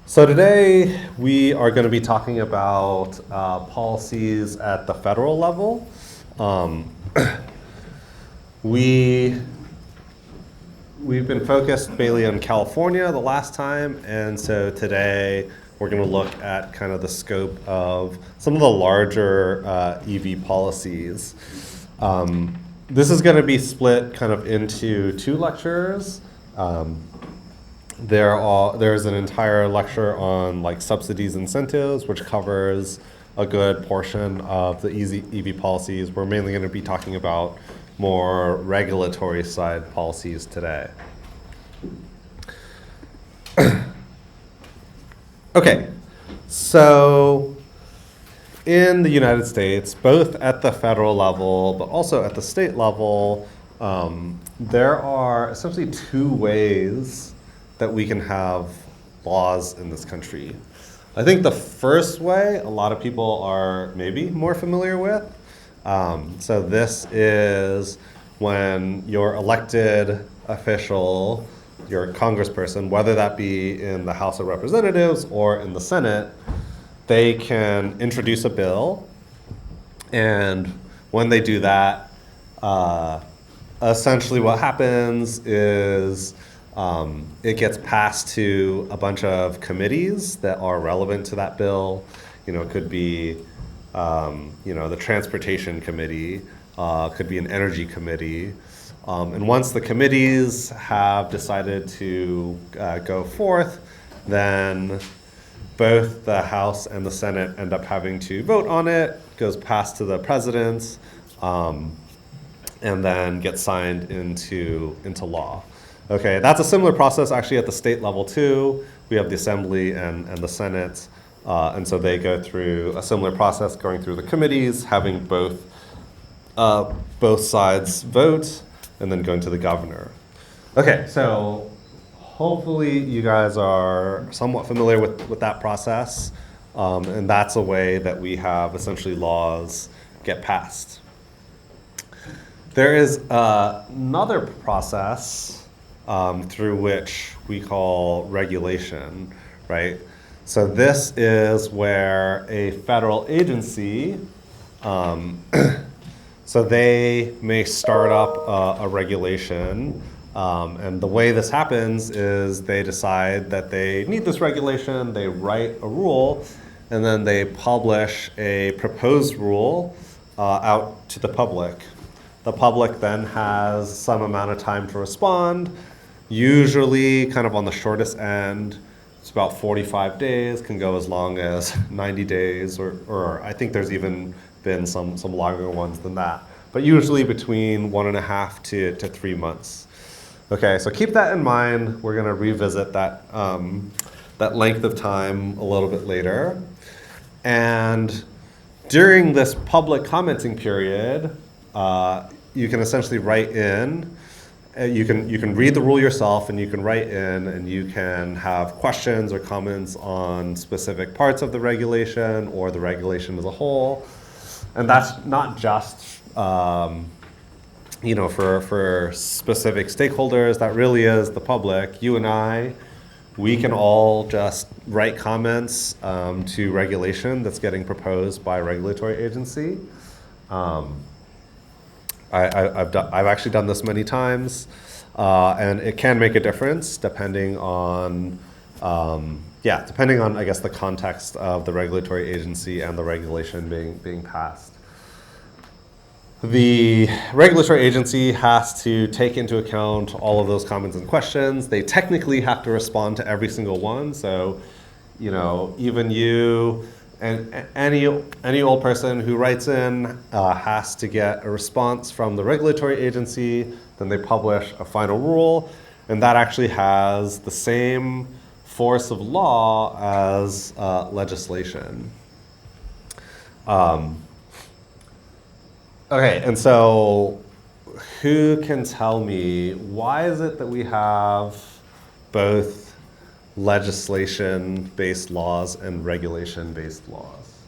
So today we are going to be talking about policies at the federal level. Um, we we've been focused mainly on California the last time, and so today we're going to look at kind of the scope of some of the larger EV policies. This is going to be split kind of into two lectures. There's an entire lecture on like subsidies incentives, which covers a good portion of the EV policies. We're mainly going to be talking about more regulatory side policies today. Okay, so in the United States, both at the federal level, but also at the state level, there are essentially two ways that we can have laws in this country. I think the first way a lot of people are maybe more familiar with. So this is when your elected official, your congressperson, whether that be in the House of Representatives or in the Senate, they can introduce a bill, and when they do that, essentially what happens is it gets passed to a bunch of committees that are relevant to that bill. You know, it could be the Transportation Committee, could be an Energy Committee. And once the committees have decided to go forth, then both the House and the Senate end up having to vote on it, goes past to the president, and then gets signed into law. Okay, that's a similar process actually at the state level too. We have the Assembly and the Senate, and so they go through a similar process, going through the committees, having both sides vote, and then going to the governor. Okay, so hopefully you guys are somewhat familiar with that process, and that's a way that we have essentially laws get passed. There is another process through which we call regulation, right? So this is where a federal agency, so they may start up a regulation, and the way this happens is they decide that they need this regulation, they write a rule, and then they publish a proposed rule out to the public. The public then has some amount of time to respond, usually kind of on the shortest end. It's about 45 days, can go as long as 90 days, or I think there's even been some longer ones than that, but usually between 1.5 to 3 months. Okay, so keep that in mind. We're gonna revisit that length of time a little bit later. And during this public commenting period, you can essentially write in. You can read the rule yourself, and you can write in, and you can have questions or comments on specific parts of the regulation or the regulation as a whole. And that's not just for specific stakeholders. That really is the public. You and I, we can all just write comments to regulation that's getting proposed by a regulatory agency. I've actually done this many times, and it can make a difference depending on I guess the context of the regulatory agency and the regulation being passed. The regulatory agency has to take into account all of those comments and questions. They technically have to respond to every single one. So, even you and any old person who writes in has to get a response from the regulatory agency. Then they publish a final rule, and that actually has the same force of law as legislation. Okay, and so who can tell me why is it that we have both legislation-based laws and regulation-based laws?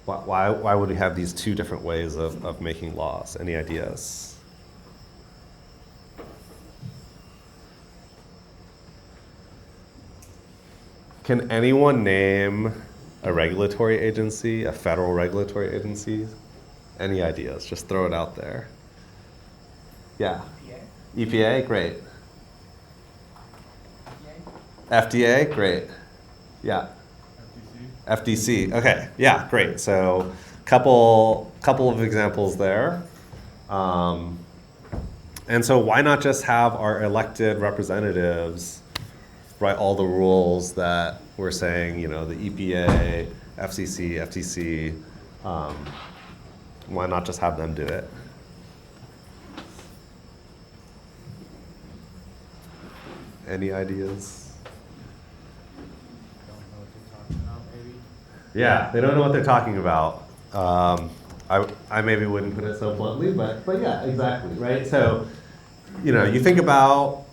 Why would we have these two different ways of making laws? Any ideas? Can anyone name a regulatory agency, a federal regulatory agency? Any ideas? Just throw it out there. Yeah. EPA, great. FDA, great. Yeah. FDC, okay, yeah, great. So, couple of examples there. And so why not just have our elected representatives write all the rules that we're saying, you know, the EPA, FCC, FTC, why not just have them do it? Any ideas? Don't know what they're talking about, maybe. Yeah, they don't know what they're talking about. I maybe wouldn't put it so bluntly, but yeah, exactly, right? So, you know, you think about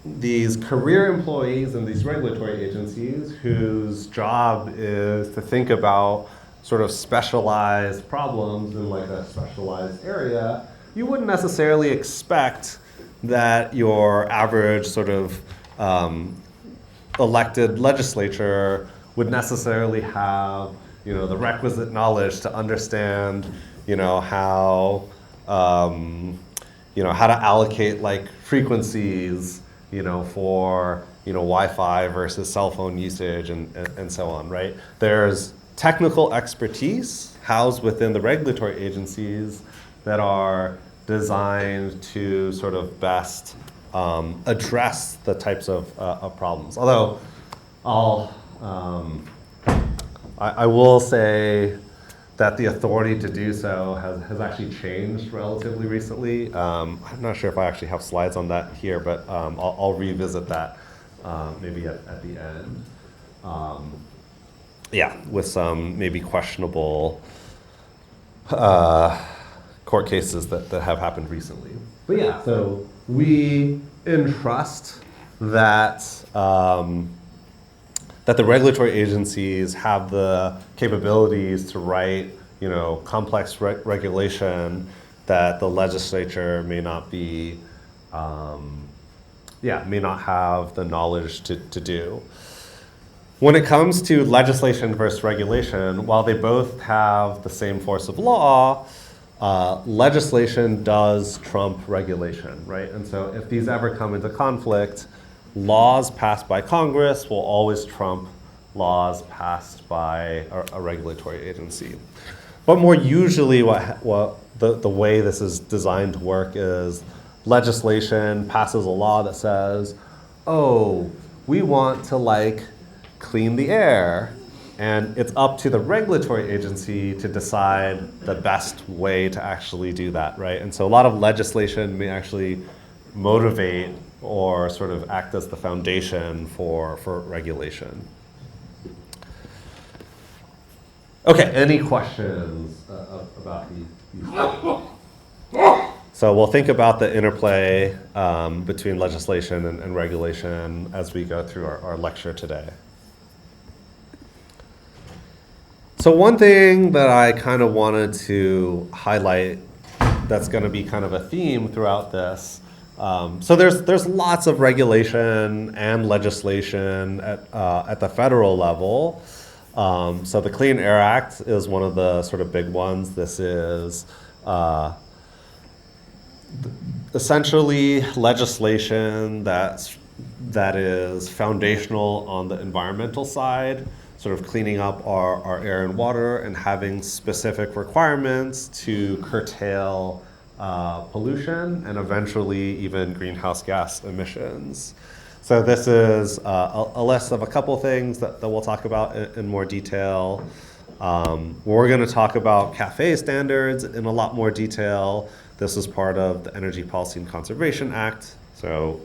these career employees in these regulatory agencies whose job is to think about sort of specialized problems in like a specialized area. You wouldn't necessarily expect that your average sort of elected legislature would necessarily have, you know, the requisite knowledge to understand, you know, how to allocate like frequencies, you know, for, you know, Wi-Fi versus cell phone usage and so on, right? There's technical expertise housed within the regulatory agencies that are designed to sort of best address the types of problems. Although I will say that the authority to do so has actually changed relatively recently. I'm not sure if I actually have slides on that here, but I'll revisit that maybe at the end. Yeah, with some maybe questionable court cases that have happened recently. But yeah, so we entrust that that the regulatory agencies have the capabilities to write, you know, complex regulation that the legislature may not be, may not have the knowledge to do. When it comes to legislation versus regulation, while they both have the same force of law, legislation does trump regulation, right? And so if these ever come into conflict, laws passed by Congress will always trump laws passed by a regulatory agency. But more usually what the way this is designed to work is legislation passes a law that says, oh, we want to like clean the air, and it's up to the regulatory agency to decide the best way to actually do that, right? And so a lot of legislation may actually motivate or sort of act as the foundation for regulation. Okay, any questions about these? So we'll think about the interplay between legislation and regulation as we go through our lecture today. So one thing that I kind of wanted to highlight that's going to be kind of a theme throughout this. So there's lots of regulation and legislation at the federal level. So the Clean Air Act is one of the sort of big ones. This is essentially legislation that is foundational on the environmental side, sort of cleaning up our air and water and having specific requirements to curtail pollution and eventually even greenhouse gas emissions. So this is a list of a couple things that we'll talk about in more detail. We're going to talk about CAFE standards in a lot more detail. This is part of the Energy Policy and Conservation Act. So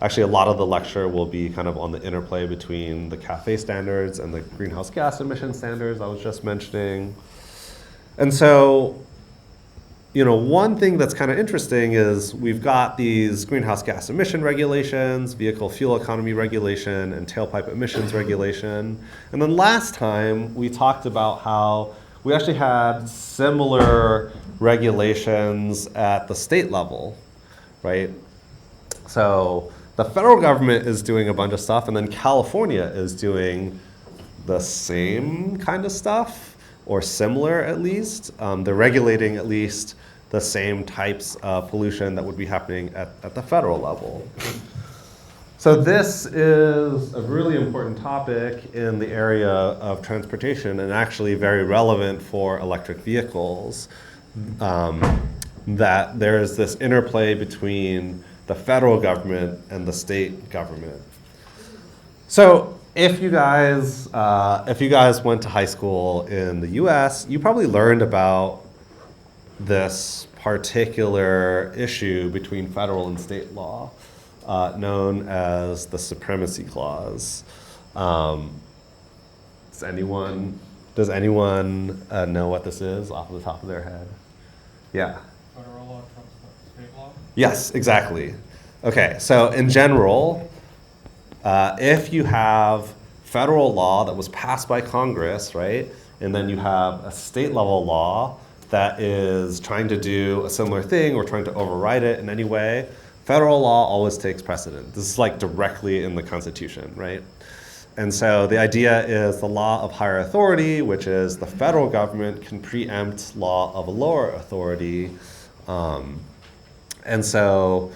actually a lot of the lecture will be kind of on the interplay between the CAFE standards and the greenhouse gas emission standards I was just mentioning. And so, you know, one thing that's kind of interesting is we've got these greenhouse gas emission regulations, vehicle fuel economy regulation, and tailpipe emissions regulation. And then last time we talked about how we actually had similar regulations at the state level, right? So the federal government is doing a bunch of stuff, and then California is doing the same kind of stuff, or similar at least. They're regulating at least the same types of pollution that would be happening at the federal level. So this is a really important topic in the area of transportation, and actually very relevant for electric vehicles, that there's this interplay between the federal government and the state government. So if you guys went to high school in the US, you probably learned about this particular issue between federal and state law, known as the Supremacy Clause. Does anyone know what this is off the top of their head? Yeah. Federal law trumps state law? Yes, exactly. Okay, so in general, if you have federal law that was passed by Congress, right, and then you have a state level law that is trying to do a similar thing or trying to override it in any way, federal law always takes precedent. This is like directly in the Constitution, right? And so the idea is the law of higher authority, which is the federal government can preempt law of a lower authority. And so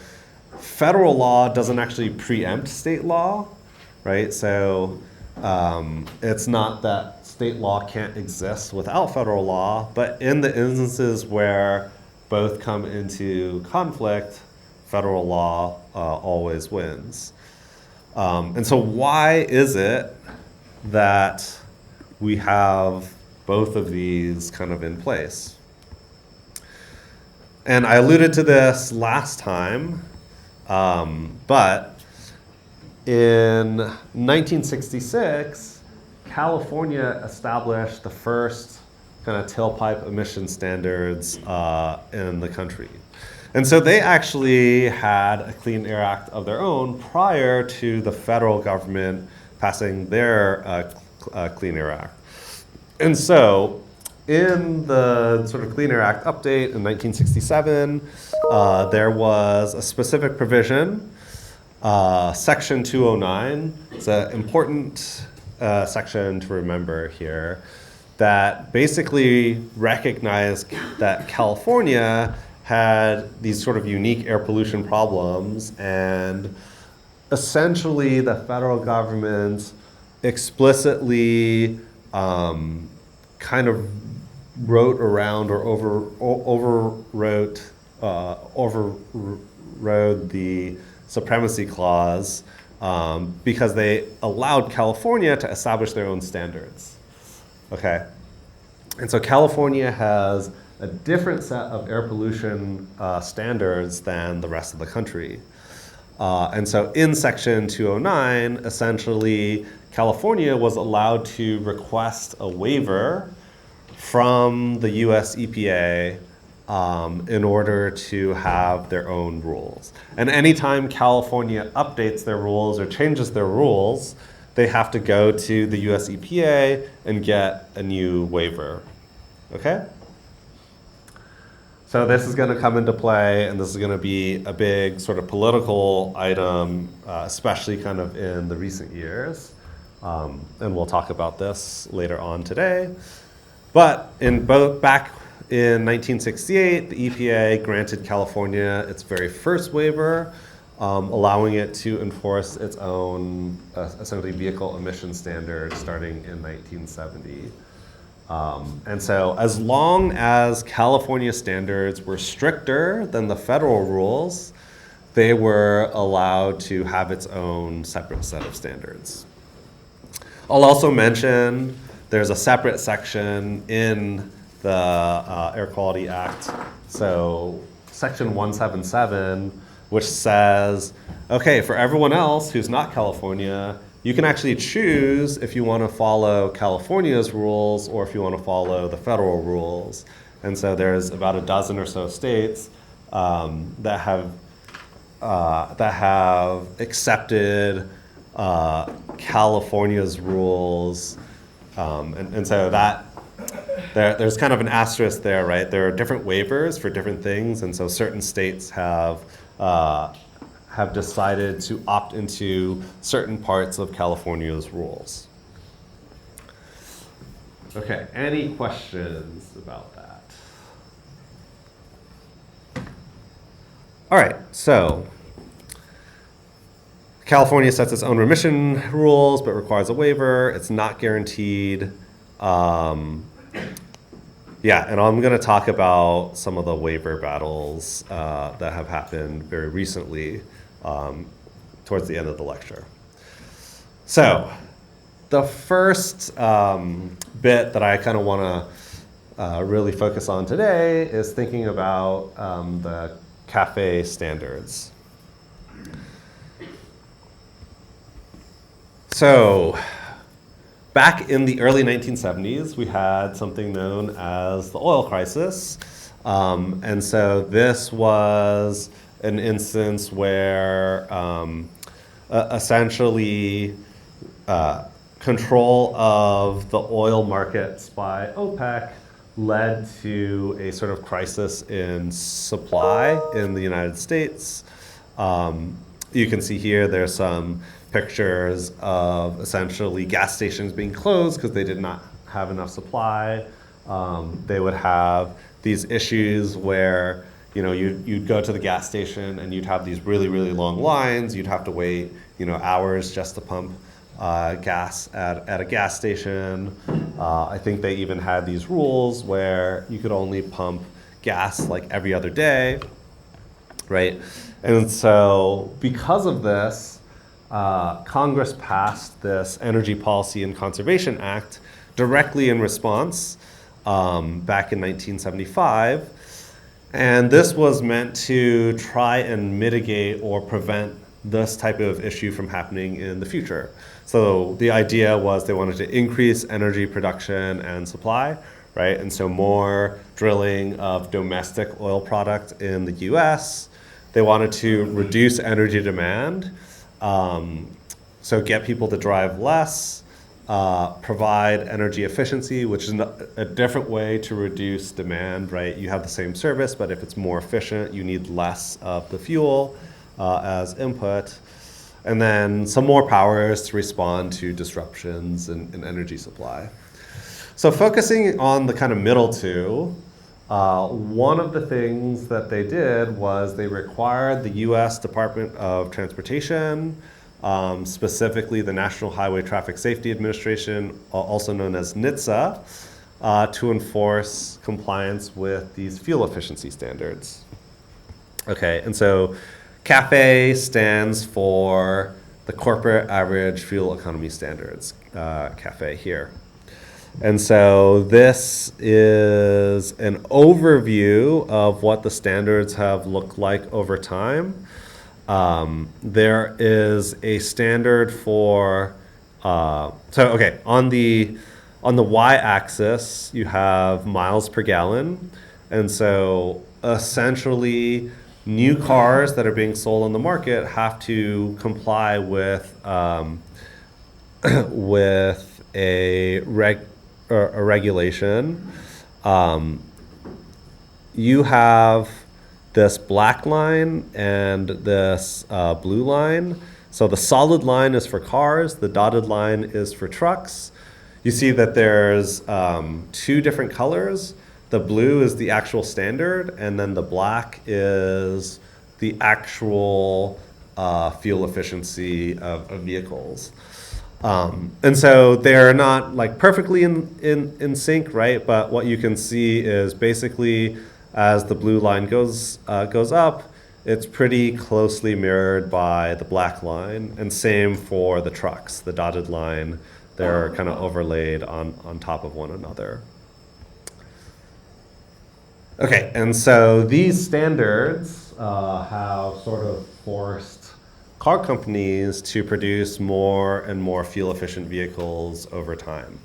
federal law doesn't actually preempt state law, right? So it's not that state law can't exist without federal law, but in the instances where both come into conflict, federal law always wins. And so why is it that we have both of these kind of in place? And I alluded to this last time, but in 1966, California established the first kind of tailpipe emission standards in the country. And so they actually had a Clean Air Act of their own prior to the federal government passing their Clean Air Act. And so in the sort of Clean Air Act update in 1967, there was a specific provision, Section 209. It's an important section to remember here, that basically recognized that California had these sort of unique air pollution problems, and essentially the federal government explicitly kind of wrote around or overrode the Supremacy Clause because they allowed California to establish their own standards. Okay, and so California has a different set of air pollution standards than the rest of the country. And so in Section 209, essentially, California was allowed to request a waiver from the US EPA in order to have their own rules. And anytime California updates their rules or changes their rules, they have to go to the US EPA and get a new waiver. Okay? So this is going to come into play, and this is going to be a big sort of political item, especially kind of in the recent years. And we'll talk about this later on today. But back in 1968, the EPA granted California its very first waiver, allowing it to enforce its own essentially vehicle emission standards starting in 1970. And so as long as California standards were stricter than the federal rules, they were allowed to have its own separate set of standards. I'll also mention there's a separate section in the Air Quality Act, so Section 177, which says, okay, for everyone else who's not California, you can actually choose if you want to follow California's rules or if you want to follow the federal rules. And so there's about a dozen or so states that have accepted California's rules. And so that there's kind of an asterisk there, right? There are different waivers for different things, and so certain states have have decided to opt into certain parts of California's rules. Okay, any questions about that? All right, so California sets its own remission rules, but requires a waiver. It's not guaranteed. Yeah, and I'm going to talk about some of the waiver battles that have happened very recently towards the end of the lecture. So the first bit that I kind of want to really focus on today is thinking about the CAFE standards. So back in the early 1970s, we had something known as the oil crisis. And so this was an instance where essentially control of the oil markets by OPEC led to a sort of crisis in supply in the United States. You can see here there's some pictures of essentially gas stations being closed because they did not have enough supply. They would have these issues where you'd go to the gas station and you'd have these really, really long lines. You'd have to wait hours just to pump gas at a gas station. I think they even had these rules where you could only pump gas like every other day, right? And so because of this, Congress passed this Energy Policy and Conservation Act directly in response back in 1975. And this was meant to try and mitigate or prevent this type of issue from happening in the future. So the idea was they wanted to increase energy production and supply, right? And so more drilling of domestic oil product in the US. They wanted to reduce energy demand, so get people to drive less, provide energy efficiency, which is a different way to reduce demand, right? You have the same service, but if it's more efficient, you need less of the fuel as input. And then some more powers to respond to disruptions in energy supply. So focusing on the kind of middle two, one of the things that they did was they required the US Department of Transportation, specifically the National Highway Traffic Safety Administration, also known as NHTSA, to enforce compliance with these fuel efficiency standards. Okay, and so CAFE stands for the Corporate Average Fuel Economy Standards, CAFE here. And so this is an overview of what the standards have looked like over time. There is a standard for, on the y-axis, you have miles per gallon. And so essentially, new cars that are being sold on the market have to comply with a regulation. You have this black line and this blue line. So the solid line is for cars, the dotted line is for trucks. You see that there's two different colors. The blue is the actual standard, and then the black is the actual fuel efficiency of vehicles. And so they're not like perfectly in sync, right? But what you can see is basically as the blue line goes up, it's pretty closely mirrored by the black line, and same for the trucks. The dotted line, they're kind of overlaid on top of one another. Okay, and so these standards have sort of forced car companies to produce more and more fuel-efficient vehicles over time.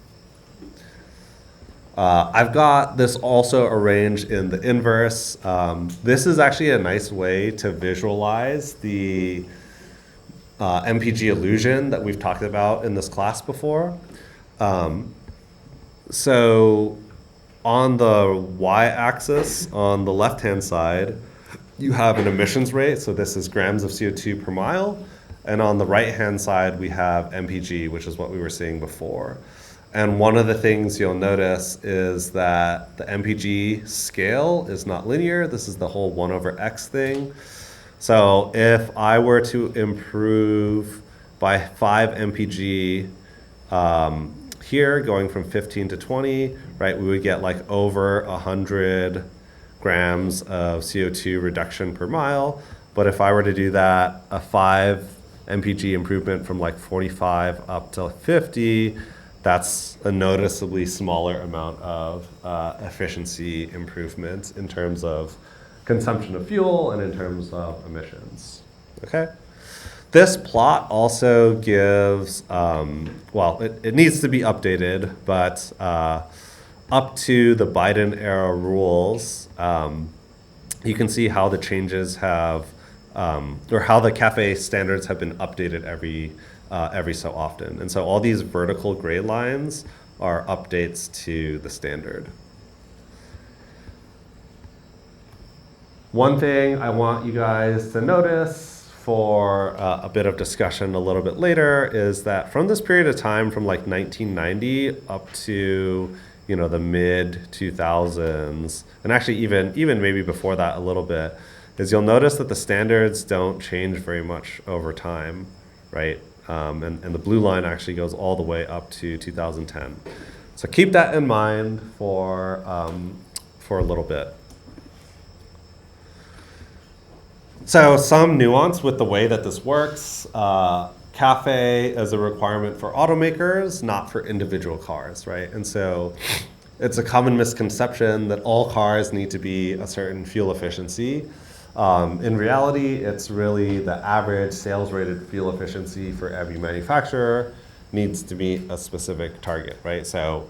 I've got this also arranged in the inverse. This is actually a nice way to visualize the MPG illusion that we've talked about in this class before. So on the y-axis, on the left-hand side, you have an emissions rate, so this is grams of CO2 per mile. And on the right-hand side, we have MPG, which is what we were seeing before. And one of the things you'll notice is that the MPG scale is not linear. This is the whole 1/x thing. So if I were to improve by 5 MPG here, going from 15 to 20, right, we would get like over 100 grams of CO2 reduction per mile. But if I were to do that, a 5 MPG improvement from like 45 up to 50, that's a noticeably smaller amount of efficiency improvement in terms of consumption of fuel and in terms of emissions. Okay? This plot also gives, well, it needs to be updated, but up to the Biden era rules, you can see how the changes have, or how the CAFE standards have been updated every so often. And so all these vertical gray lines are updates to the standard. One thing I want you guys to notice for a bit of discussion a little bit later is that from this period of time, from like 1990 up to the mid 2000s, and actually even maybe before that a little bit, is you'll notice that the standards don't change very much over time, right? And the blue line actually goes all the way up to 2010. So keep that in mind for a little bit. So some nuance with the way that this works. CAFE is a requirement for automakers, not for individual cars, right? And so it's a common misconception that all cars need to be a certain fuel efficiency. In reality, it's really the average sales rated fuel efficiency for every manufacturer needs to meet a specific target, right? So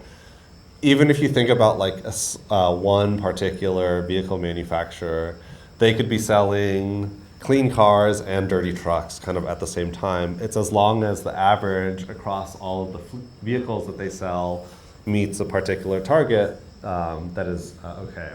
even if you think about like one particular vehicle manufacturer, they could be selling clean cars and dirty trucks kind of at the same time. It's as long as the average across all of the vehicles that they sell meets a particular target, that is okay.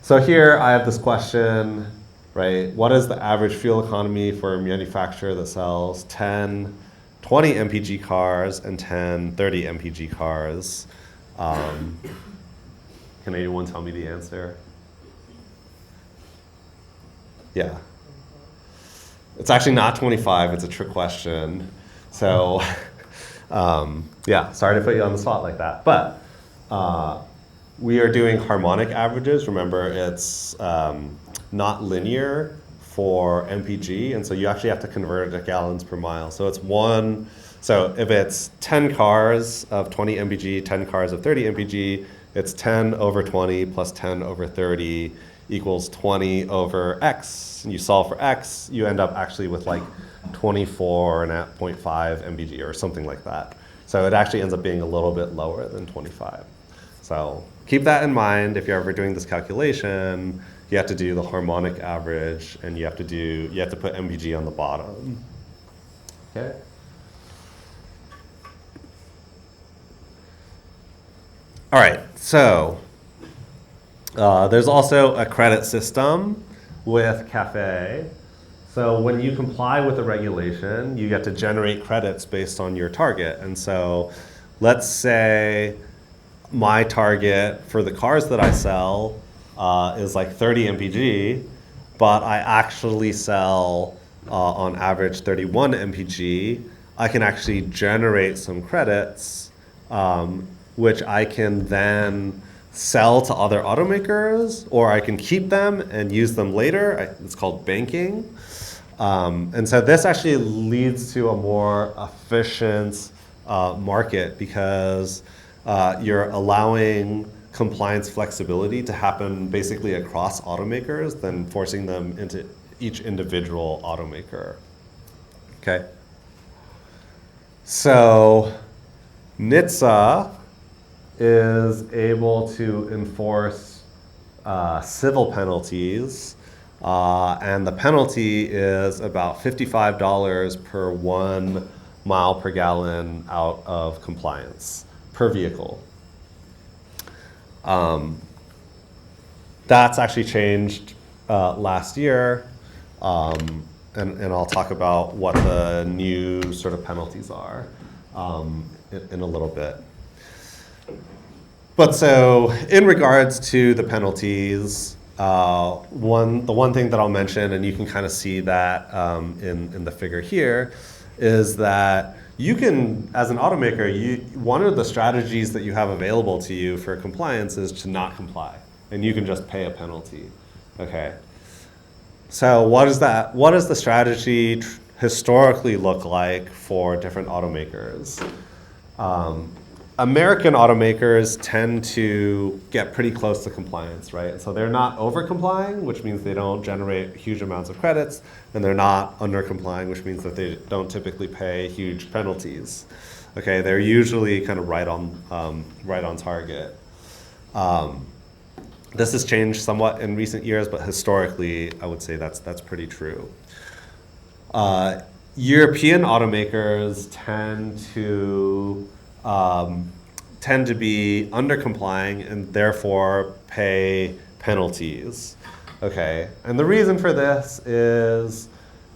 So here I have this question, right? What is the average fuel economy for a manufacturer that sells 10, 20 MPG cars and 10, 30 MPG cars? Can anyone tell me the answer? Yeah. It's actually not 25, it's a trick question. So, yeah, sorry to put you on the spot like that. But we are doing harmonic averages. Remember, it's not linear for MPG, and so you actually have to convert it to gallons per mile. So it's so if it's 10 cars of 20 MPG, 10 cars of 30 MPG, it's 10 over 20 plus 10 over 30 equals 20 over X. And you solve for X, you end up actually with like 24.5 MPG or something like that. So it actually ends up being a little bit lower than 25. So keep that in mind if you're ever doing this calculation. You have to do the harmonic average, and you have to put MPG on the bottom. Okay. All right, so there's also a credit system with CAFE. So when you comply with the regulation, you get to generate credits based on your target. And so let's say my target for the cars that I sell is like 30 MPG, but I actually sell on average 31 MPG. I can actually generate some credits, which I can then sell to other automakers, or I can keep them and use them later. It's called banking. And so this actually leads to a more efficient market because you're allowing compliance flexibility to happen basically across automakers than forcing them into each individual automaker. Okay. So NHTSA is able to enforce civil penalties, and the penalty is about $55 per 1 mile per gallon out of compliance per vehicle. That's actually changed last year, and I'll talk about what the new sort of penalties are in a little bit. But so in regards to the penalties, the one thing that I'll mention, and you can kind of see that in the figure here, is that you can, as an automaker, one of the strategies that you have available to you for compliance is to not comply, and you can just pay a penalty. Okay. So what is that? What does the strategy historically look like for different automakers? American automakers tend to get pretty close to compliance, right? So they're not over complying, which means they don't generate huge amounts of credits, and they're not under complying, which means that they don't typically pay huge penalties. Okay, they're usually kind of right on target. This has changed somewhat in recent years, but historically, I would say that's pretty true. European automakers tend to be under complying and therefore pay penalties. Okay, and the reason for this is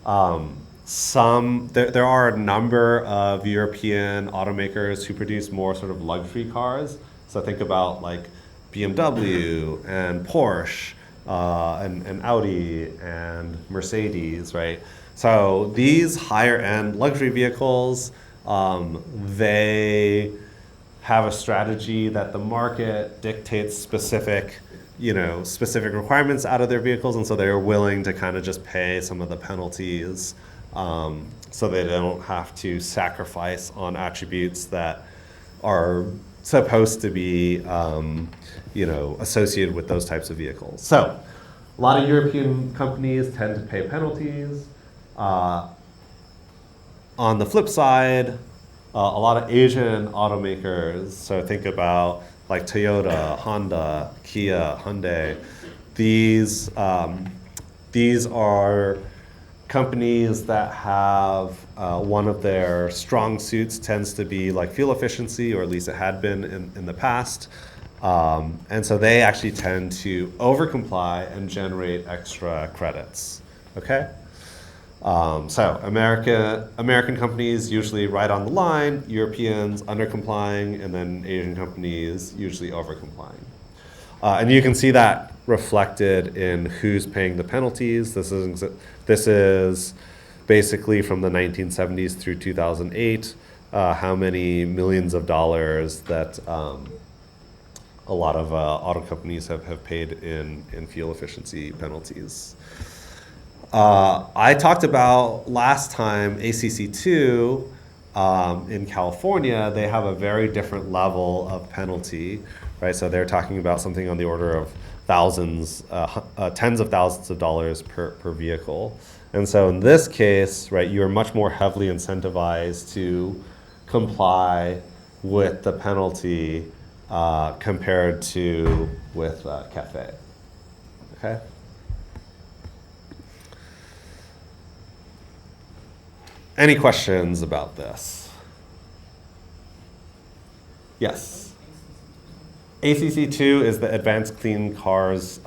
there are a number of European automakers who produce more sort of luxury cars. So think about like BMW and Porsche and Audi and Mercedes, right? So these higher end luxury vehicles, they have a strategy that the market dictates specific requirements out of their vehicles, and so they're willing to kind of just pay some of the penalties so they don't have to sacrifice on attributes that are supposed to be associated with those types of vehicles. So a lot of European companies tend to pay penalties. On the flip side, a lot of Asian automakers, so think about like Toyota, Honda, Kia, Hyundai, these are companies that have one of their strong suits tends to be like fuel efficiency, or at least it had been in the past. And so they actually tend to over-comply and generate extra credits, okay? So American companies usually right on the line, Europeans under-complying, and then Asian companies usually over-complying. And you can see that reflected in who's paying the penalties. This is basically from the 1970s through 2008, how many millions of dollars that a lot of auto companies have paid in fuel efficiency penalties. I talked about last time ACC2 in California. They have a very different level of penalty, right? So they're talking about something on the order of tens of thousands of dollars per vehicle. And so in this case, right, you are much more heavily incentivized to comply with the penalty compared to with CAFE. Okay. Any questions about this? Yes. ACC2 is the Advanced Clean Cars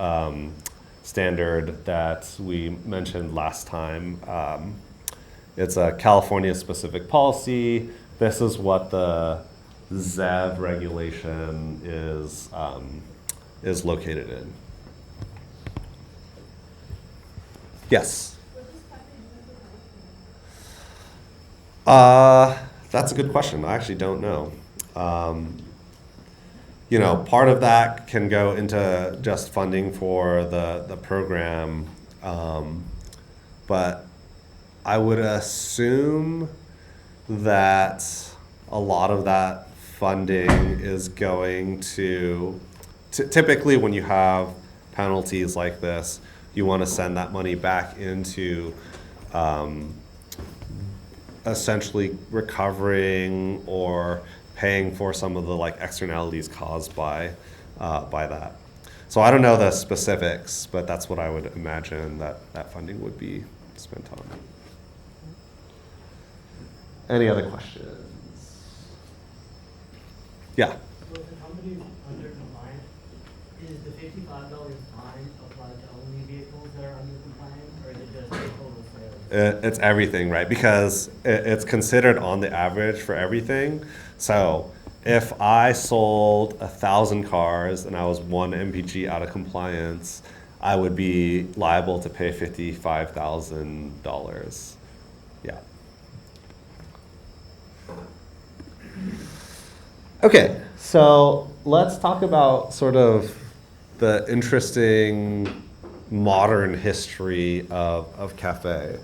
standard that we mentioned last time. It's a California-specific policy. This is what the ZEV regulation is located in. Yes. That's a good question. I actually don't know. Part of that can go into just funding for the program, but I would assume that a lot of that funding is going to typically when you have penalties like this, you want to send that money back into essentially recovering or paying for some of the like externalities caused by that. So I don't know the specifics, but that's what I would imagine that funding would be spent on. Any other questions? Yeah. So if the company is under compliant, Is the $55 fine applied to only vehicles that are under compliant, or is it just total sales? It's everything, right? Because it's considered on the average for everything. So if I sold 1,000 cars and I was one MPG out of compliance, I would be liable to pay $55,000. Yeah. Okay, so let's talk about sort of the interesting modern history of Cafe.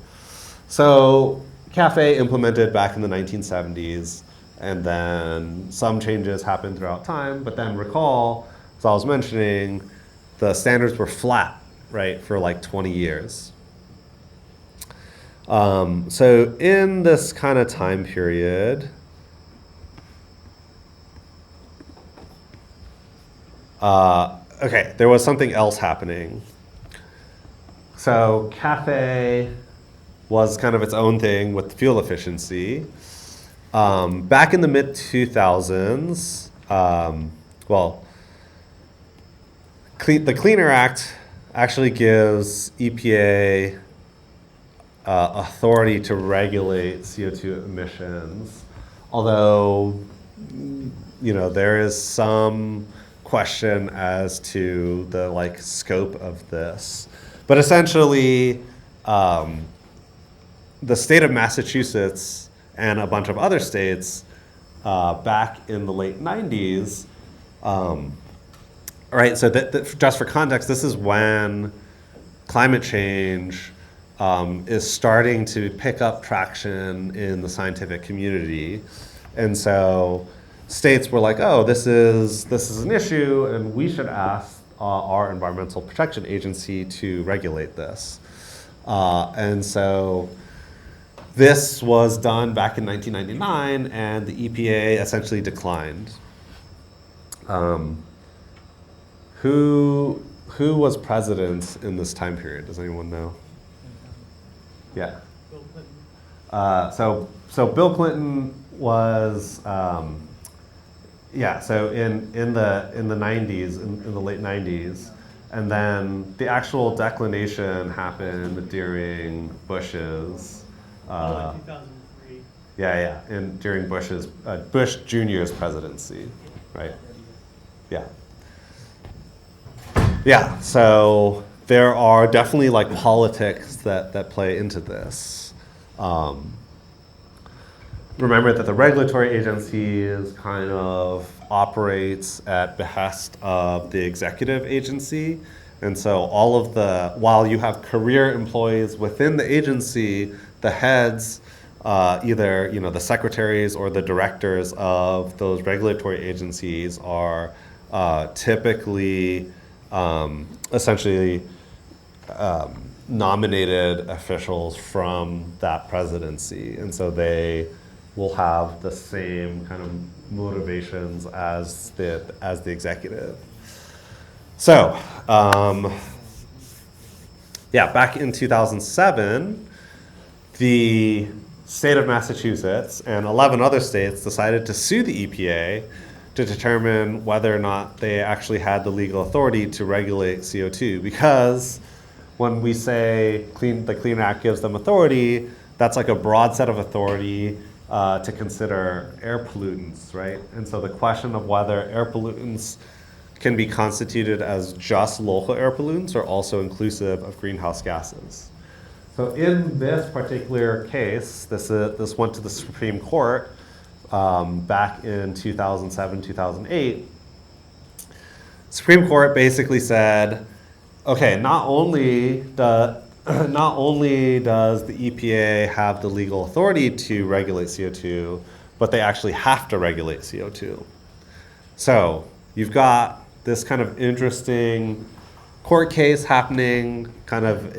So Cafe implemented back in the 1970s, and then some changes happened throughout time, but then recall, as I was mentioning, the standards were flat, right, for like 20 years. So in this kind of time period, okay, there was something else happening. So Cafe was kind of its own thing with fuel efficiency. Back in the mid 2000s, well, the Cleaner Act actually gives EPA authority to regulate CO2 emissions, although there is some question as to the like scope of this. But essentially, the state of Massachusetts and a bunch of other states back in the late 90s, right, so just for context, this is when climate change is starting to pick up traction in the scientific community. And so states were like, oh, this is an issue, and we should ask our Environmental Protection Agency to regulate this. And so this was done back in 1999, and the EPA essentially declined. Who was president in this time period? Does anyone know? Yeah. Bill Clinton. So Bill Clinton was so in the 90s, in the late 90s, and then the actual declination happened during Bush's. Like 2003. And during Bush Jr.'s presidency, right? Yeah. Yeah. So there are definitely like politics that play into this. Remember that the regulatory agencies kind of operates at behest of the executive agency. And so while you have career employees within the agency, the heads, either the secretaries or the directors of those regulatory agencies are typically essentially nominated officials from that presidency. And so they will have the same kind of motivations as the executive. So, back in 2007, the state of Massachusetts and 11 other states decided to sue the EPA to determine whether or not they actually had the legal authority to regulate CO2. Because when we say the Clean Act gives them authority, that's like a broad set of authority to consider air pollutants, right? And so the question of whether air pollutants can be constituted as just local air pollutants or also inclusive of greenhouse gases. So in this particular case, this went to the Supreme Court back in 2007, 2008. Supreme Court basically said, okay, not only does the EPA have the legal authority to regulate CO2, but they actually have to regulate CO2. So you've got this kind of interesting court case happening kind of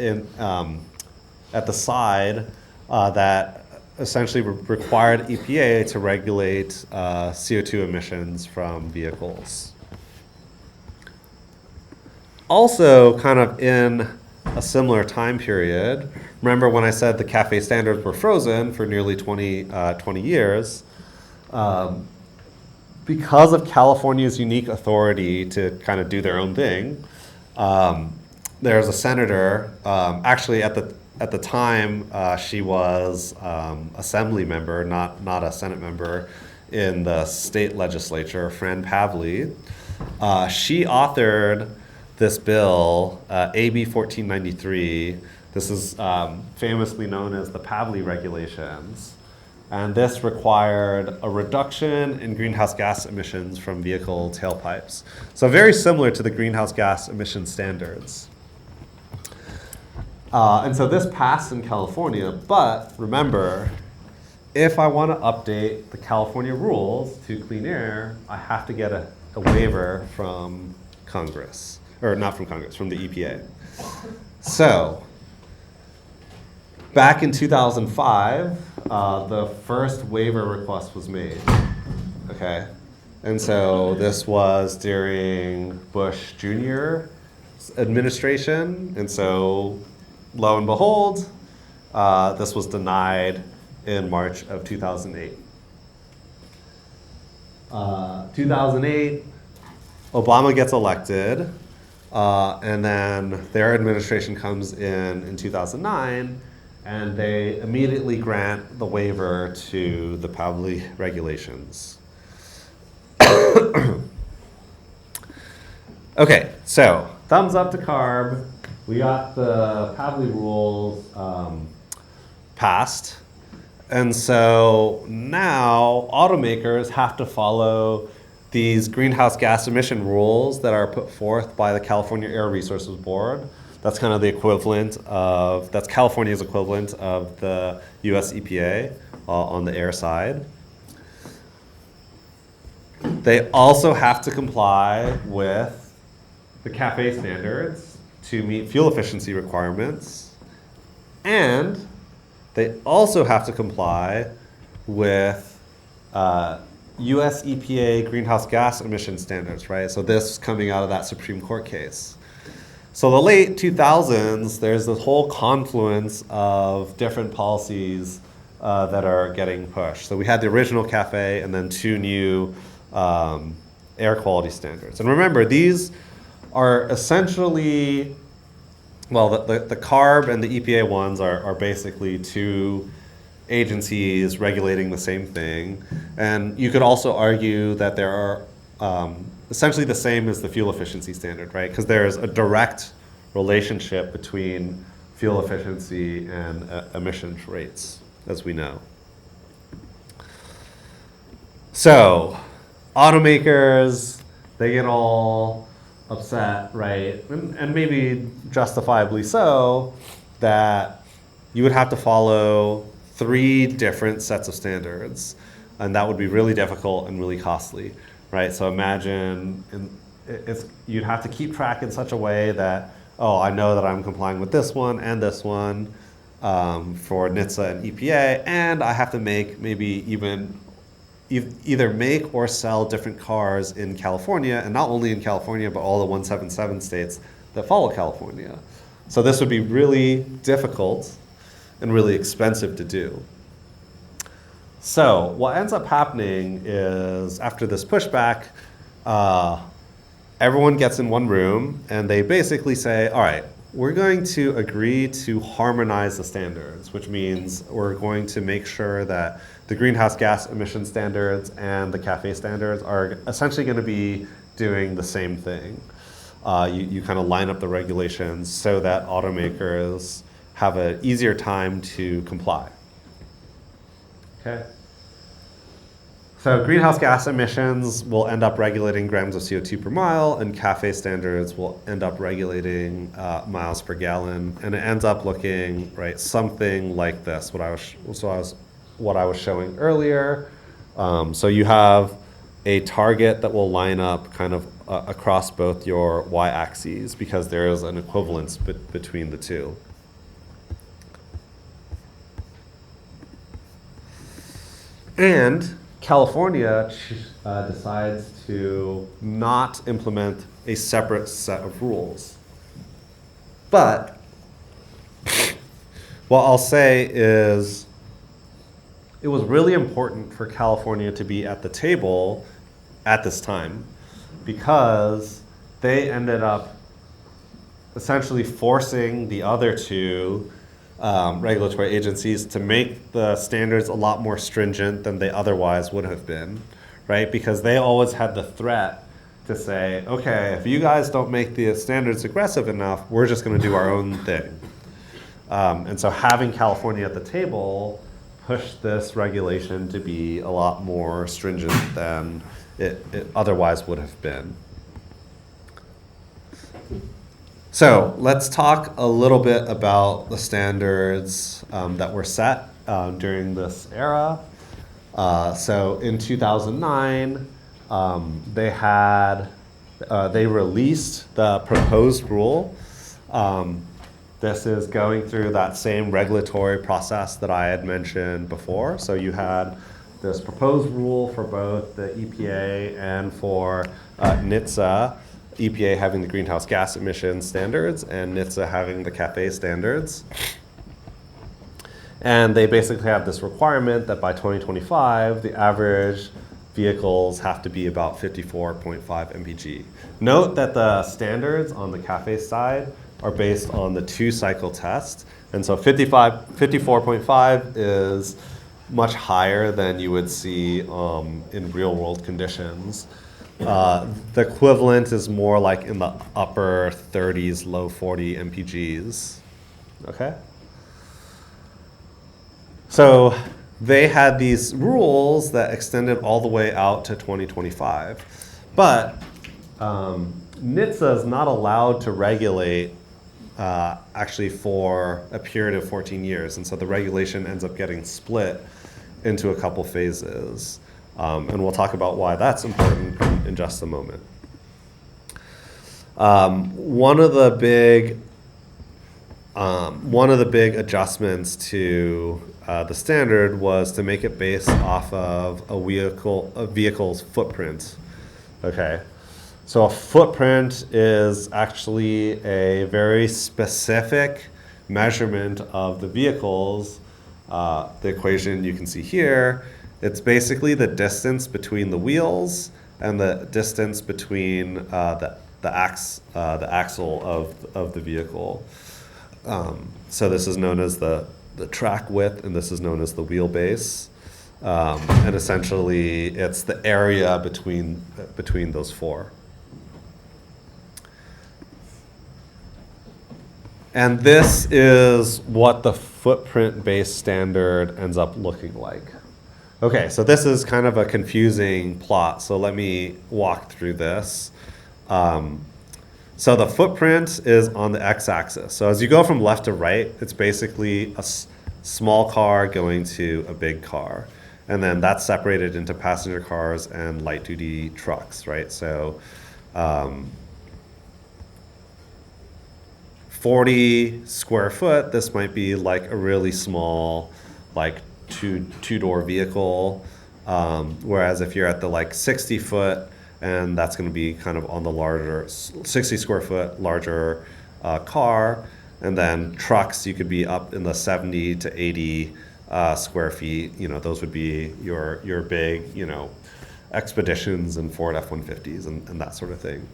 at the side that essentially required EPA to regulate CO2 emissions from vehicles. Also, kind of in a similar time period, remember when I said the CAFE standards were frozen for nearly 20 years, because of California's unique authority to kind of do their own thing, there's a senator, actually at the time, she was assembly member, not a Senate member in the state legislature, Fran Pavley. She authored this bill, AB 1493. This is famously known as the Pavley Regulations. And this required a reduction in greenhouse gas emissions from vehicle tailpipes. So very similar to the greenhouse gas emission standards. And so this passed in California, but remember, if I want to update the California rules to clean air, I have to get a waiver from Congress, or not from Congress, from the EPA. So back in 2005, the first waiver request was made, okay? And so this was during Bush Jr. administration, and so lo and behold, this was denied in March of 2008. 2008, Obama gets elected, and then their administration comes in 2009, and they immediately grant the waiver to the Pavley regulations. Okay, so thumbs up to CARB. We got the Pavley rules passed. And so now automakers have to follow these greenhouse gas emission rules that are put forth by the California Air Resources Board. That's kind of the equivalent of, that's California's equivalent of the US EPA on the air side. They also have to comply with the CAFE standards to meet fuel efficiency requirements. And they also have to comply with US EPA greenhouse gas emission standards, right? So this is coming out of that Supreme Court case. So the late 2000s, there's this whole confluence of different policies that are getting pushed. So we had the original CAFE and then two new air quality standards. And remember, these are essentially, well, the CARB and the EPA ones are basically two agencies regulating the same thing. And you could also argue that there are essentially the same as the fuel efficiency standard, right? Because there's a direct relationship between fuel efficiency and emissions rates, as we know. So automakers, they get all upset, right? And maybe justifiably so, that you would have to follow 3 different sets of standards. And that would be really difficult and really costly, right? So imagine you'd have to keep track in such a way that, oh, I know that I'm complying with this one and this one for NHTSA and EPA, and I have to make maybe even either make or sell different cars in California, and not only in California, but all the 177 states that follow California. So this would be really difficult and really expensive to do. So what ends up happening is, after this pushback, everyone gets in one room and they basically say, all right, we're going to agree to harmonize the standards, which means we're going to make sure that the greenhouse gas emission standards and the CAFE standards are essentially going to be doing the same thing. You kind of line up the regulations so that automakers have an easier time to comply. Okay. So greenhouse gas emissions will end up regulating grams of CO2 per mile, and CAFE standards will end up regulating miles per gallon, and it ends up looking something like this. What I was showing earlier. So you have a target that will line up kind of across both your y-axes, because there is an equivalence between the two. And California decides to not implement a separate set of rules. But what I'll say is, it was really important for California to be at the table at this time, because they ended up essentially forcing the other two regulatory agencies to make the standards a lot more stringent than they otherwise would have been, right? Because they always had the threat to say, okay, if you guys don't make the standards aggressive enough, we're just going to do our own thing. And so having California at the table pushed this regulation to be a lot more stringent than it otherwise would have been. So let's talk a little bit about the standards that were set during this era. So in 2009, they released the proposed rule. This is going through that same regulatory process that I had mentioned before. So you had this proposed rule for both the EPA and for NHTSA. EPA having the greenhouse gas emissions standards and NHTSA having the CAFE standards. And they basically have this requirement that by 2025, the average vehicles have to be about 54.5 mpg. Note that the standards on the CAFE side are based on the 2-cycle test. And so 54.5 is much higher than you would see in real world conditions. The equivalent is more like in the upper 30s, low 40 mpgs. Okay? So they had these rules that extended all the way out to 2025. But NHTSA is not allowed to regulate actually for a period of 14 years. And so the regulation ends up getting split into a couple phases. And we'll talk about why that's important in just a moment. One of the big adjustments to the standard was to make it based off of a vehicle's footprint. Okay, so a footprint is actually a very specific measurement of the vehicles. The equation you can see here. It's basically the distance between the wheels and the distance between the axle of the vehicle. So this is known as the track width, and this is known as the wheelbase. And essentially, it's the area between those four. And this is what the footprint-based standard ends up looking like. Okay, so this is kind of a confusing plot, so let me walk through this. So the footprint is on the x-axis. So as you go from left to right, it's basically a small car going to a big car. And then that's separated into passenger cars and light-duty trucks, right? So 40 square foot, this might be like a really small, like two-door vehicle, whereas if you're at the like 60 foot, and that's going to be kind of on the larger 60 square foot larger car, and then trucks you could be up in the 70 to 80 square feet. You know, those would be your big, you know, Expeditions and Ford F-150s and that sort of thing.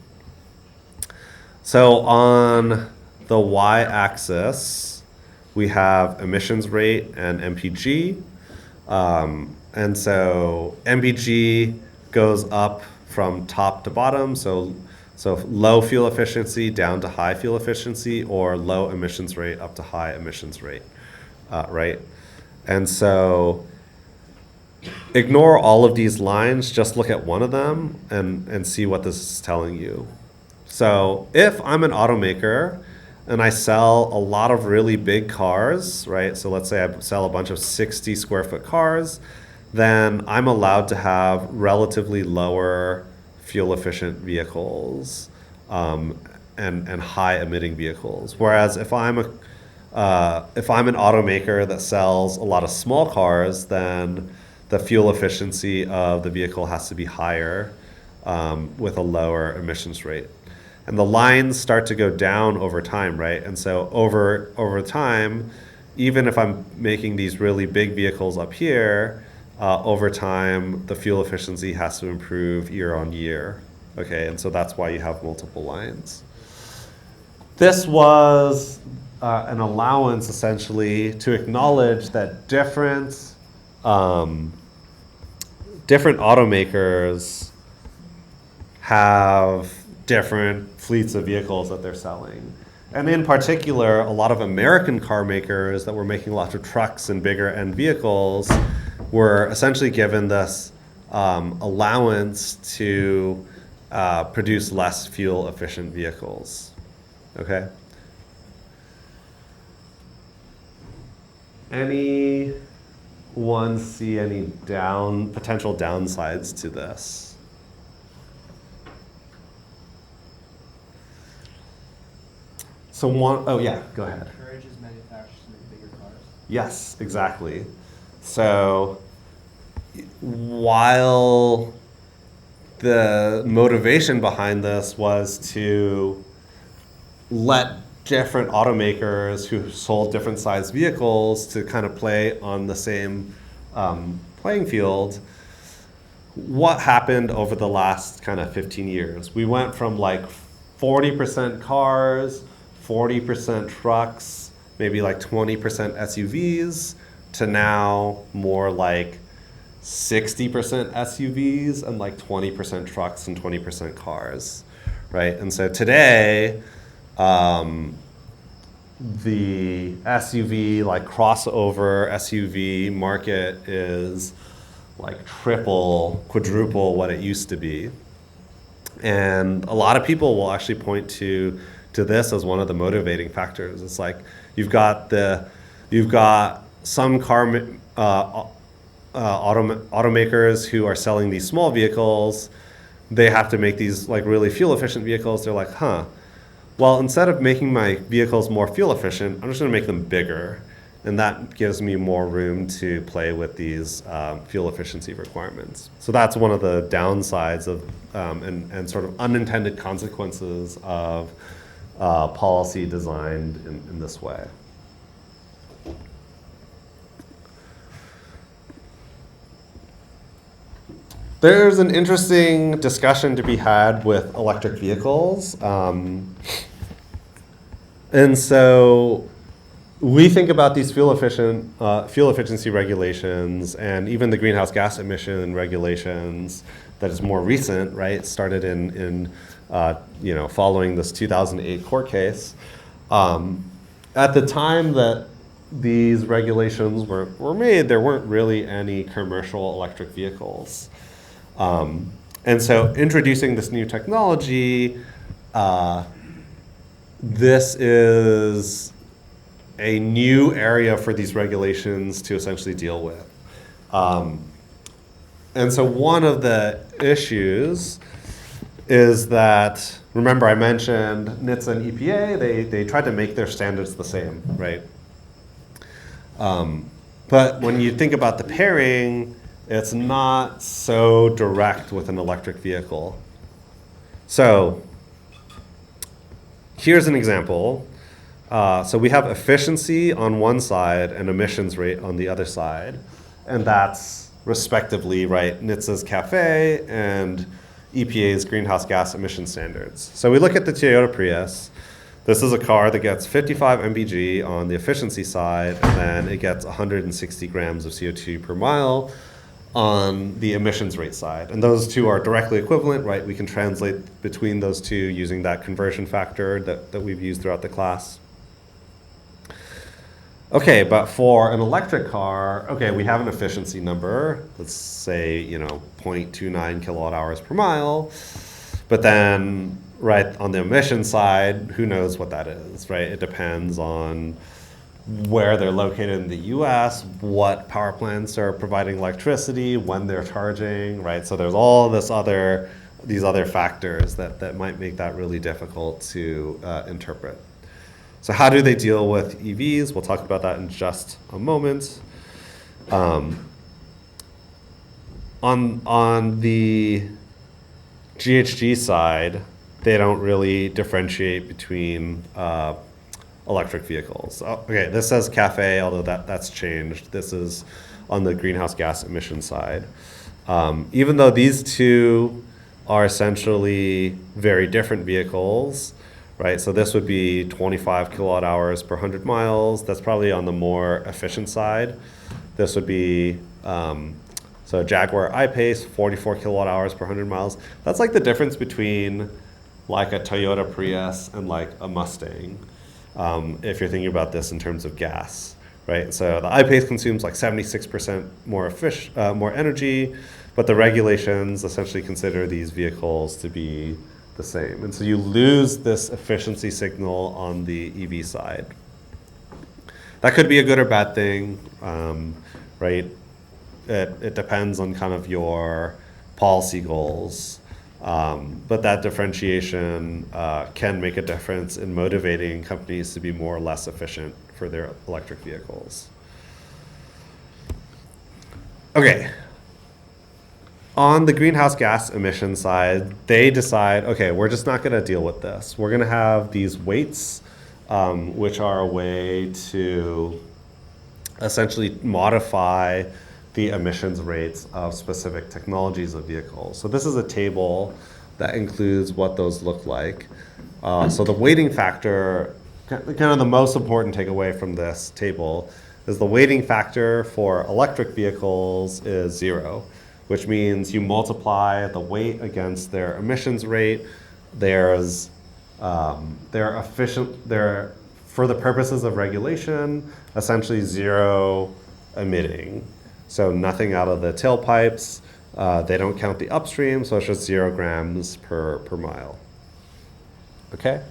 So on the y-axis, we have emissions rate and MPG. And so MPG goes up from top to bottom, so low fuel efficiency down to high fuel efficiency, or low emissions rate up to high emissions rate, right? And so ignore all of these lines, just look at one of them and see what this is telling you. So if I'm an automaker and I sell a lot of really big cars, right? So let's say I sell a bunch of 60 square foot cars, then I'm allowed to have relatively lower fuel efficient vehicles and high emitting vehicles. Whereas if I'm an automaker that sells a lot of small cars, then the fuel efficiency of the vehicle has to be higher with a lower emissions rate. And the lines start to go down over time, right? And so over time, even if I'm making these really big vehicles up here, over time, the fuel efficiency has to improve year on year. Okay, and so that's why you have multiple lines. This was an allowance essentially to acknowledge that different automakers have different fleets of vehicles that they're selling. And in particular, a lot of American car makers that were making lots of trucks and bigger end vehicles were essentially given this allowance to produce less fuel efficient vehicles. Okay? Anyone see any potential downsides to this? So yeah, go ahead. Encourages manufacturers to make bigger cars. Yes, exactly. So while the motivation behind this was to let different automakers who sold different sized vehicles to kind of play on the same playing field, what happened over the last kind of 15 years? We went from like 40% cars, 40% trucks, maybe like 20% SUVs, to now more like 60% SUVs and like 20% trucks and 20% cars, right? And so today, the SUV, like crossover SUV market is like triple, quadruple what it used to be. And a lot of people will actually point to this as one of the motivating factors. It's like you've got some car automakers who are selling these small vehicles. They have to make these like really fuel efficient vehicles. They're like, well, instead of making my vehicles more fuel efficient, I'm just going to make them bigger, and that gives me more room to play with these fuel efficiency requirements. So that's one of the downsides of and sort of unintended consequences of policy designed in this way. There's an interesting discussion to be had with electric vehicles. And so we think about these fuel efficiency regulations and even the greenhouse gas emission regulations that is more recent, right? Started in following this 2008 court case. At the time that these regulations were made, there weren't really any commercial electric vehicles. And so introducing this new technology, this is a new area for these regulations to essentially deal with. And so one of the issues is that, remember I mentioned NHTSA and EPA, they tried to make their standards the same, right? But when you think about the pairing, it's not so direct with an electric vehicle. So here's an example. So we have efficiency on one side and emissions rate on the other side. And that's respectively, right, NHTSA's CAFE and EPA's greenhouse gas emission standards. So we look at the Toyota Prius. This is a car that gets 55 mpg on the efficiency side, and then it gets 160 grams of CO2 per mile on the emissions rate side. And those two are directly equivalent, right? We can translate between those two using that conversion factor that we've used throughout the class. Okay, but for an electric car, okay, we have an efficiency number, let's say, 0.29 kilowatt hours per mile. But then, right, on the emission side, who knows what that is, right? It depends on where they're located in the US, what power plants are providing electricity, when they're charging, right? So there's all these other factors that might make that really difficult to interpret. So how do they deal with EVs? We'll talk about that in just a moment. On the GHG side, they don't really differentiate between electric vehicles. Oh, okay, this says cafe, although that's changed. This is on the greenhouse gas emission side. Even though these two are essentially very different vehicles, right? So this would be 25 kilowatt hours per 100 miles. That's probably on the more efficient side. This would be, so Jaguar I-Pace, 44 kilowatt hours per 100 miles. That's like the difference between like a Toyota Prius and like a Mustang, if you're thinking about this in terms of gas, right? So the I-Pace consumes like 76% more energy, but the regulations essentially consider these vehicles to be the same. And so you lose this efficiency signal on the EV side. That could be a good or bad thing, right? It depends on kind of your policy goals. But that differentiation can make a difference in motivating companies to be more or less efficient for their electric vehicles. Okay. On the greenhouse gas emission side, they decide, okay, we're just not going to deal with this. We're going to have these weights, which are a way to essentially modify the emissions rates of specific technologies of vehicles. So this is a table that includes what those look like. So the weighting factor, kind of the most important takeaway from this table, is the weighting factor for electric vehicles is 0, which means you multiply the weight against their emissions rate. They're for the purposes of regulation, essentially 0 emitting. So nothing out of the tailpipes. They don't count the upstream, so it's just 0 grams per mile. Okay?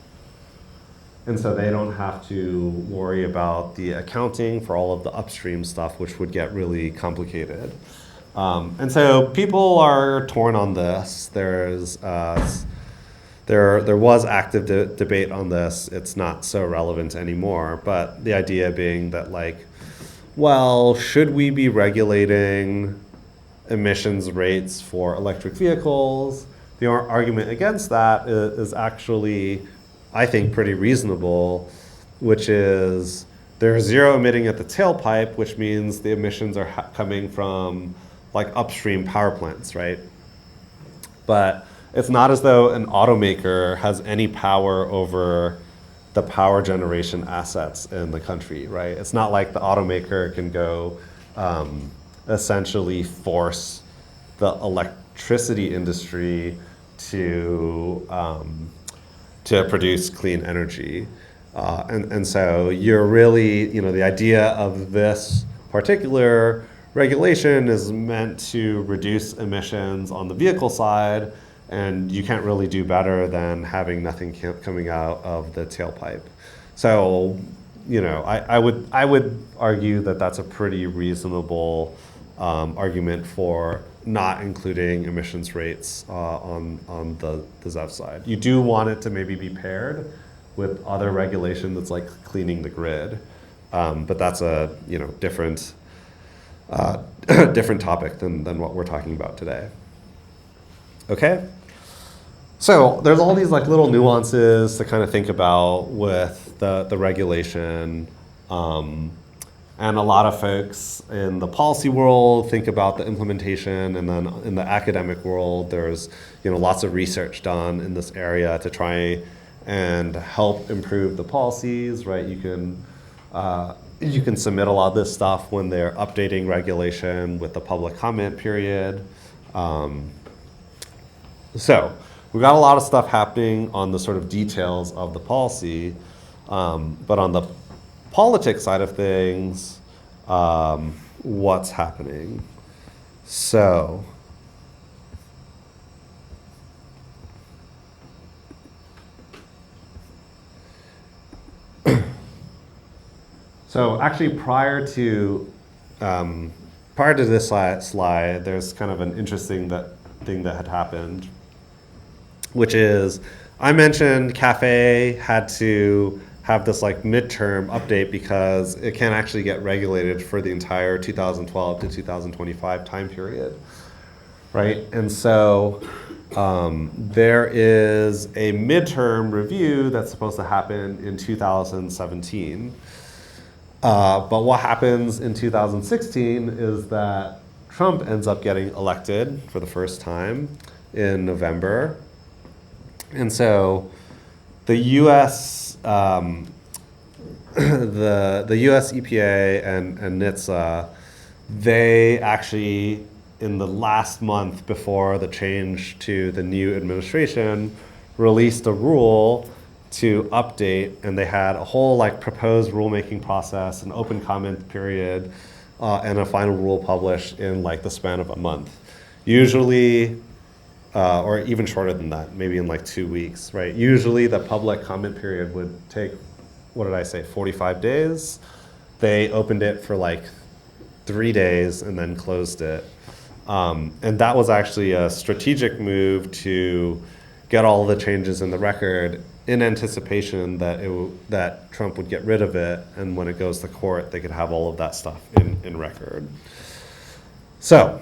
And so they don't have to worry about the accounting for all of the upstream stuff, which would get really complicated. And so people are torn on this. There was active debate on this. It's not so relevant anymore, but the idea being that like, well, should we be regulating emissions rates for electric vehicles? The argument against that is actually, I think, pretty reasonable, which is there's 0 emitting at the tailpipe, which means the emissions are coming from like upstream power plants, right? But it's not as though an automaker has any power over the power generation assets in the country, right? It's not like the automaker can go essentially force the electricity industry to produce clean energy. And so you're really, the idea of this particular regulation is meant to reduce emissions on the vehicle side, and you can't really do better than having nothing coming out of the tailpipe. So, I would argue that that's a pretty reasonable argument for not including emissions rates on the ZEV side. You do want it to maybe be paired with other regulation that's like cleaning the grid, but that's a different different topic than what we're talking about today. Okay. So there's all these like little nuances to kind of think about with the regulation. And a lot of folks in the policy world think about the implementation, and then in the academic world, there's lots of research done in this area to try and help improve the policies, right? You can submit a lot of this stuff when they're updating regulation with the public comment period. So we've got a lot of stuff happening on the sort of details of the policy, but on the politics side of things, what's happening? So actually prior to this slide, there's kind of an interesting thing that had happened, which is I mentioned CAFE had to have this like midterm update because it can't actually get regulated for the entire 2012 to 2025 time period, right? And so there is a midterm review that's supposed to happen in 2017. But what happens in 2016 is that Trump ends up getting elected for the first time in November. And so the U.S. The U.S. EPA and NHTSA, they actually, in the last month before the change to the new administration, released a rule to update, and they had a whole like proposed rulemaking process, an open comment period, and a final rule published in like the span of a month. Usually, or even shorter than that, maybe in like 2 weeks, right? Usually the public comment period would take, what did I say, 45 days? They opened it for like 3 days and then closed it. And that was actually a strategic move to get all the changes in the record in anticipation that that Trump would get rid of it, and when it goes to court, they could have all of that stuff in record. So,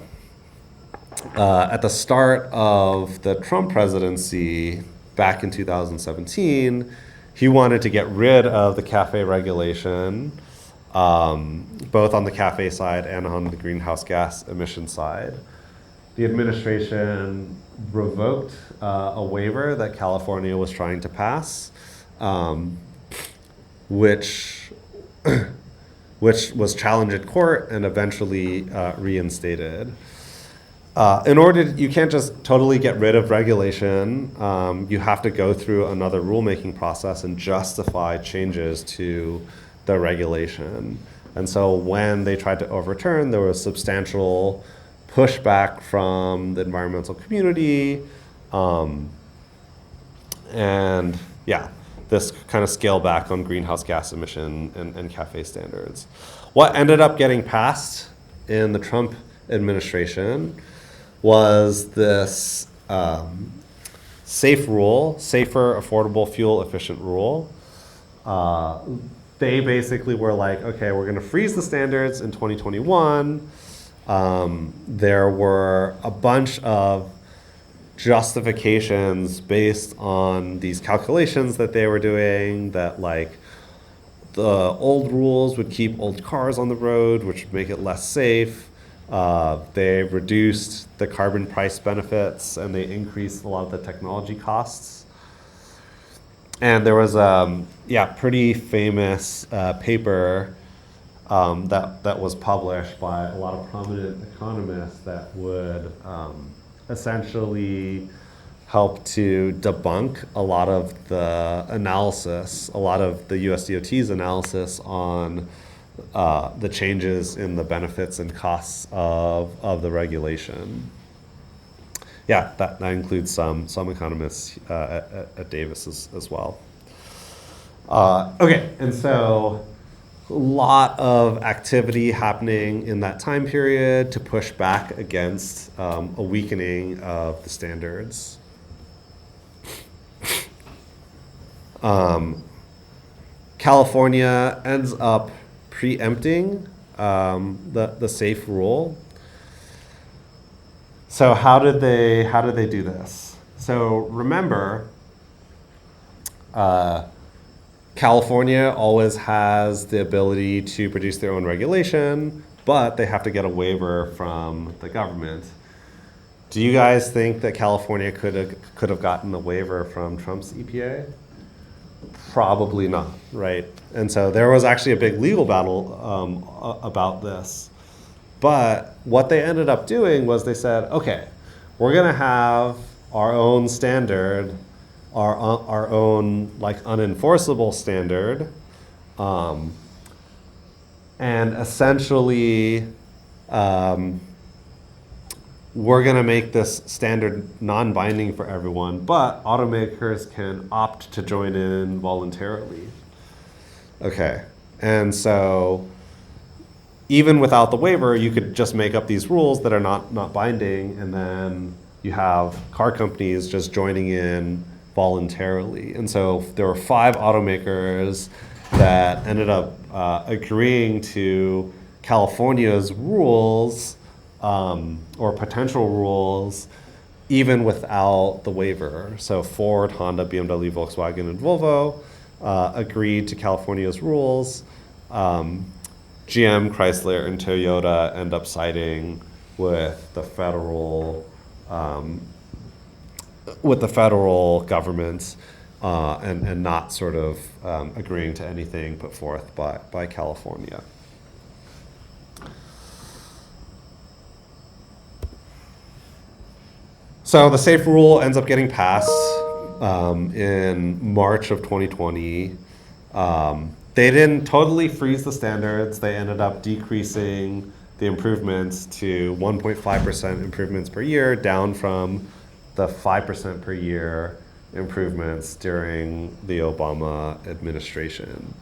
at the start of the Trump presidency, back in 2017, he wanted to get rid of the CAFE regulation, both on the CAFE side and on the greenhouse gas emission side. The administration revoked a waiver that California was trying to pass, which was challenged in court and eventually reinstated. You can't just totally get rid of regulation. You have to go through another rulemaking process and justify changes to the regulation. And so when they tried to overturn, there was substantial pushback from the environmental community. And yeah, this kind of scale back on greenhouse gas emission and CAFE standards. What ended up getting passed in the Trump administration was this SAFE rule, safer, affordable, fuel efficient rule. They basically were like, okay, we're gonna freeze the standards in 2021. There were a bunch of justifications based on these calculations that they were doing, that like the old rules would keep old cars on the road, which would make it less safe. They reduced the carbon price benefits, and they increased a lot of the technology costs. And there was a pretty famous paper that was published by a lot of prominent economists that would essentially help to debunk a lot of the analysis, a lot of the USDOT's analysis on the changes in the benefits and costs of the regulation. Yeah, that includes some economists at Davis as well. Okay, and so a lot of activity happening in that time period to push back against a weakening of the standards. California ends up preempting the SAFE rule. So how did they do this? So remember, California always has the ability to produce their own regulation, but they have to get a waiver from the government. Do you guys think that California could have gotten a waiver from Trump's EPA? Probably not, right? And so there was actually a big legal battle about this. But what they ended up doing was they said, okay, we're gonna have our own standard, our own like unenforceable standard, and essentially we're gonna make this standard non-binding for everyone, but automakers can opt to join in voluntarily. Okay, and so even without the waiver, you could just make up these rules that are not binding, and then you have car companies just joining in voluntarily. And so there were 5 automakers that ended up agreeing to California's rules or potential rules even without the waiver. So Ford, Honda, BMW, Volkswagen, and Volvo agreed to California's rules. GM, Chrysler, and Toyota end up siding with the federal government and not sort of agreeing to anything put forth by California. So the SAFE rule ends up getting passed in March of 2020. They didn't totally freeze the standards. They ended up decreasing the improvements to 1.5% improvements per year, down from the 5% per year improvements during the Obama administration.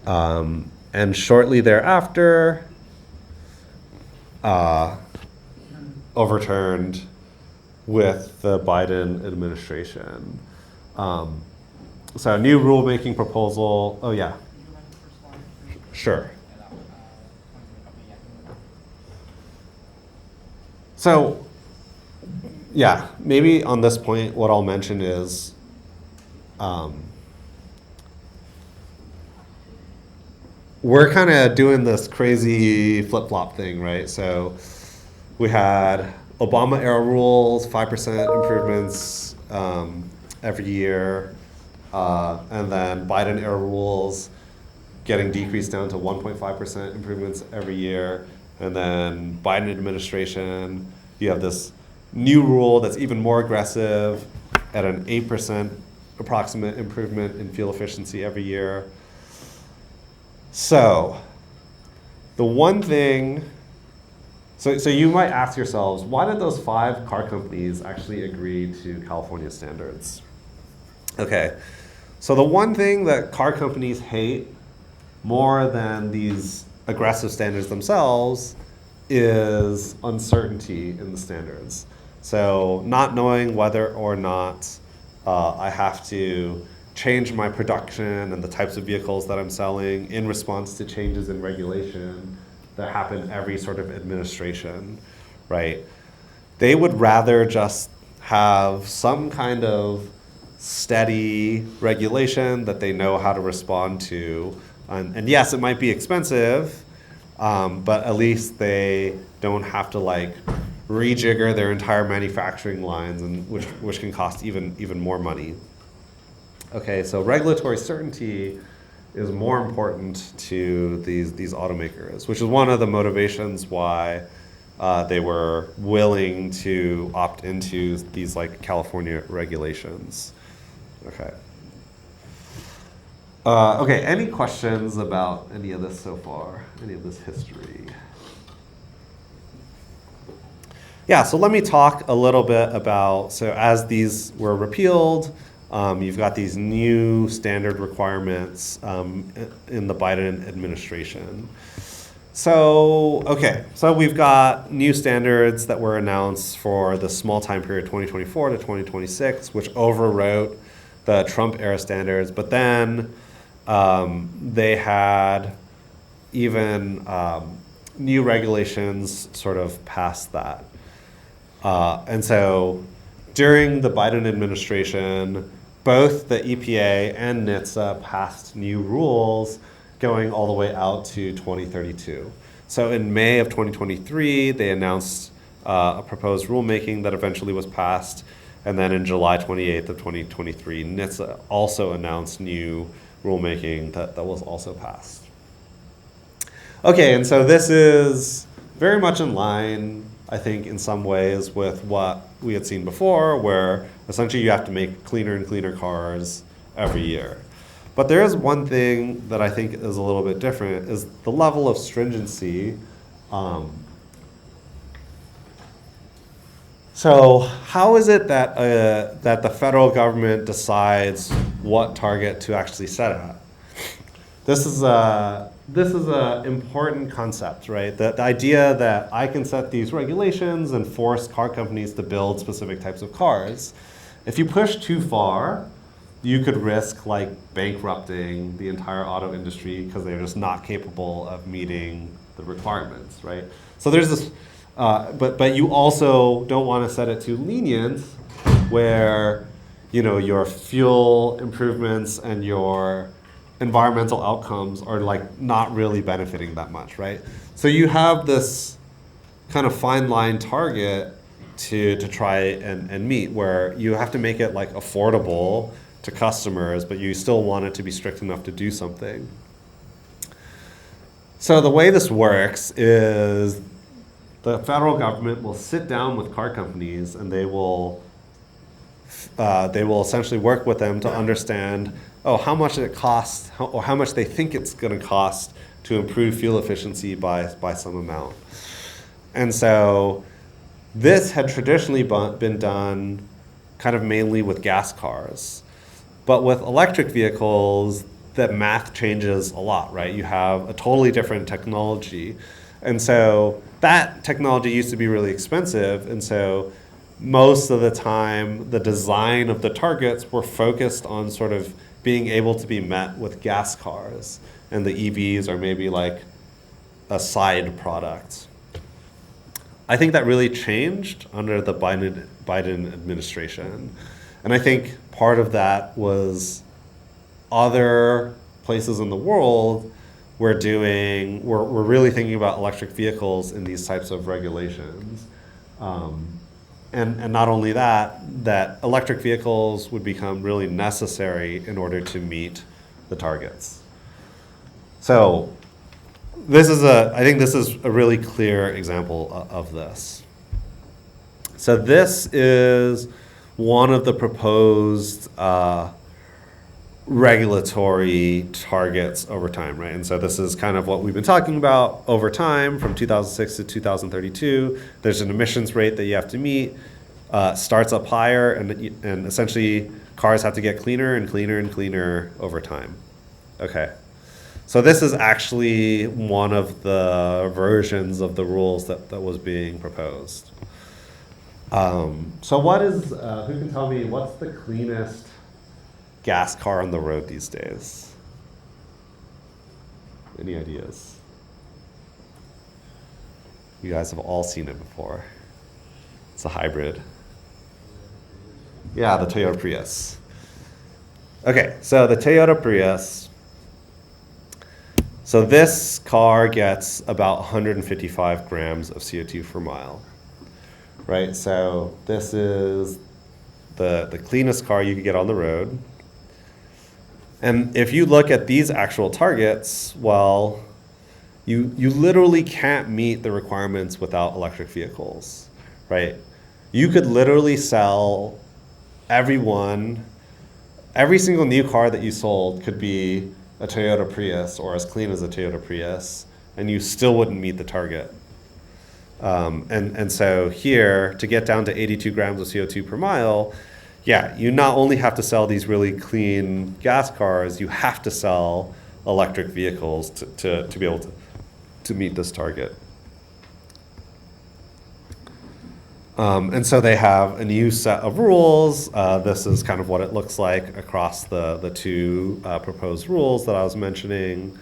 And shortly thereafter, overturned with the Biden administration. So new rulemaking proposal. Oh yeah. Sure. So yeah, maybe on this point, what I'll mention is we're kind of doing this crazy flip-flop thing, right? So we had Obama era rules, 5% improvements every year, and then Biden era rules getting decreased down to 1.5% improvements every year, and then Biden administration, you have this new rule that's even more aggressive at an 8% approximate improvement in fuel efficiency every year. So the one thing, so you might ask yourselves, why did those 5 car companies actually agree to California standards? Okay, so the one thing that car companies hate more than these aggressive standards themselves is uncertainty in the standards. So not knowing whether or not I have to change my production and the types of vehicles that I'm selling in response to changes in regulation that happen every sort of administration, right? They would rather just have some kind of steady regulation that they know how to respond to. And yes, it might be expensive, but at least they don't have to like rejigger their entire manufacturing lines, and which can cost even more money. Okay, so regulatory certainty is more important to these automakers, which is one of the motivations why they were willing to opt into these like California regulations. Okay. Okay, any questions about any of this so far? Any of this history? Yeah, so let me talk a little bit about, so as these were repealed, you've got these new standard requirements in the Biden administration. So, okay, so we've got new standards that were announced for the small time period 2024 to 2026, which overwrote the Trump era standards, but then they had even new regulations sort of past that. And so during the Biden administration, both the EPA and NHTSA passed new rules going all the way out to 2032. So in May of 2023, they announced a proposed rulemaking that eventually was passed. And then in July 28th of 2023, NHTSA also announced new rulemaking that was also passed. Okay, and so this is very much in line, I think, in some ways with what we had seen before, where essentially you have to make cleaner and cleaner cars every year. But there is one thing that I think is a little bit different, is the level of stringency. So how is it that that the federal government decides what target to actually set at? This is a important concept, right? The idea that I can set these regulations and force car companies to build specific types of cars. If you push too far, you could risk like bankrupting the entire auto industry because they're just not capable of meeting the requirements, right? So there's this But you also don't want to set it too lenient, where your fuel improvements and your environmental outcomes are like not really benefiting that much, right? So you have this kind of fine line target to try and meet, where you have to make it like affordable to customers, but you still want it to be strict enough to do something. So the way this works is the federal government will sit down with car companies, and they will essentially work with them to understand, how much it costs, or how much they think it's going to cost to improve fuel efficiency by some amount. And so this had traditionally been done kind of mainly with gas cars. But with electric vehicles, the math changes a lot, right? You have a totally different technology. And so that technology used to be really expensive. And so most of the time, the design of the targets were focused on sort of being able to be met with gas cars. And the EVs are maybe like a side product. I think that really changed under the Biden administration. And I think part of that was other places in the world we're really thinking about electric vehicles in these types of regulations. And not only that electric vehicles would become really necessary in order to meet the targets. So I think this is a really clear example of this. So this is one of the proposed regulatory targets over time, right? And so this is kind of what we've been talking about over time from 2006 to 2032. There's an emissions rate that you have to meet, starts up higher, and essentially cars have to get cleaner and cleaner and cleaner over time. Okay. So this is actually one of the versions of the rules that was being proposed. So what is, who can tell me what's the cleanest gas car on the road these days? Any ideas? You guys have all seen it before. It's a hybrid. Yeah, the Toyota Prius. Okay, so the Toyota Prius. So this car gets about 155 grams of CO2 per mile, right? So this is the cleanest car you could get on the road. And if you look at these actual targets, well, you literally can't meet the requirements without electric vehicles, right? You could literally sell every single new car that you sold could be a Toyota Prius or as clean as a Toyota Prius, and you still wouldn't meet the target. And so here, to get down to 82 grams of CO2 per mile, yeah, you not only have to sell these really clean gas cars, you have to sell electric vehicles to be able to meet this target. And so they have a new set of rules. This is kind of what it looks like across the two proposed rules that I was mentioning.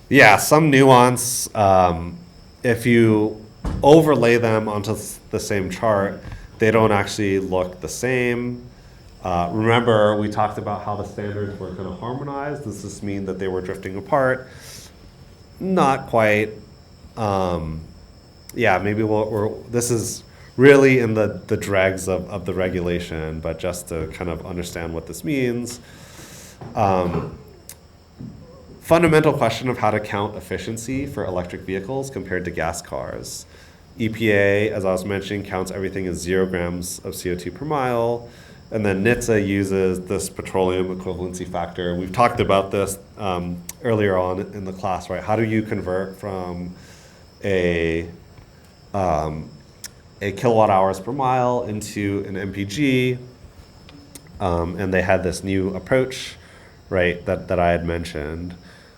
Yeah, some nuance. If you overlay them onto the same chart, they don't actually look the same. Remember, we talked about how the standards were kind of harmonized. Does this mean that they were drifting apart? Not quite. Yeah, maybe this is really in the dregs of the regulation, but just to kind of understand what this means. Fundamental question of how to count efficiency for electric vehicles compared to gas cars. EPA, as I was mentioning, counts everything as 0 grams of CO2 per mile. And then NHTSA uses this petroleum equivalency factor. We've talked about this earlier on in the class, right? How do you convert from a kilowatt hours per mile into an MPG? And they had this new approach, right, that I had mentioned.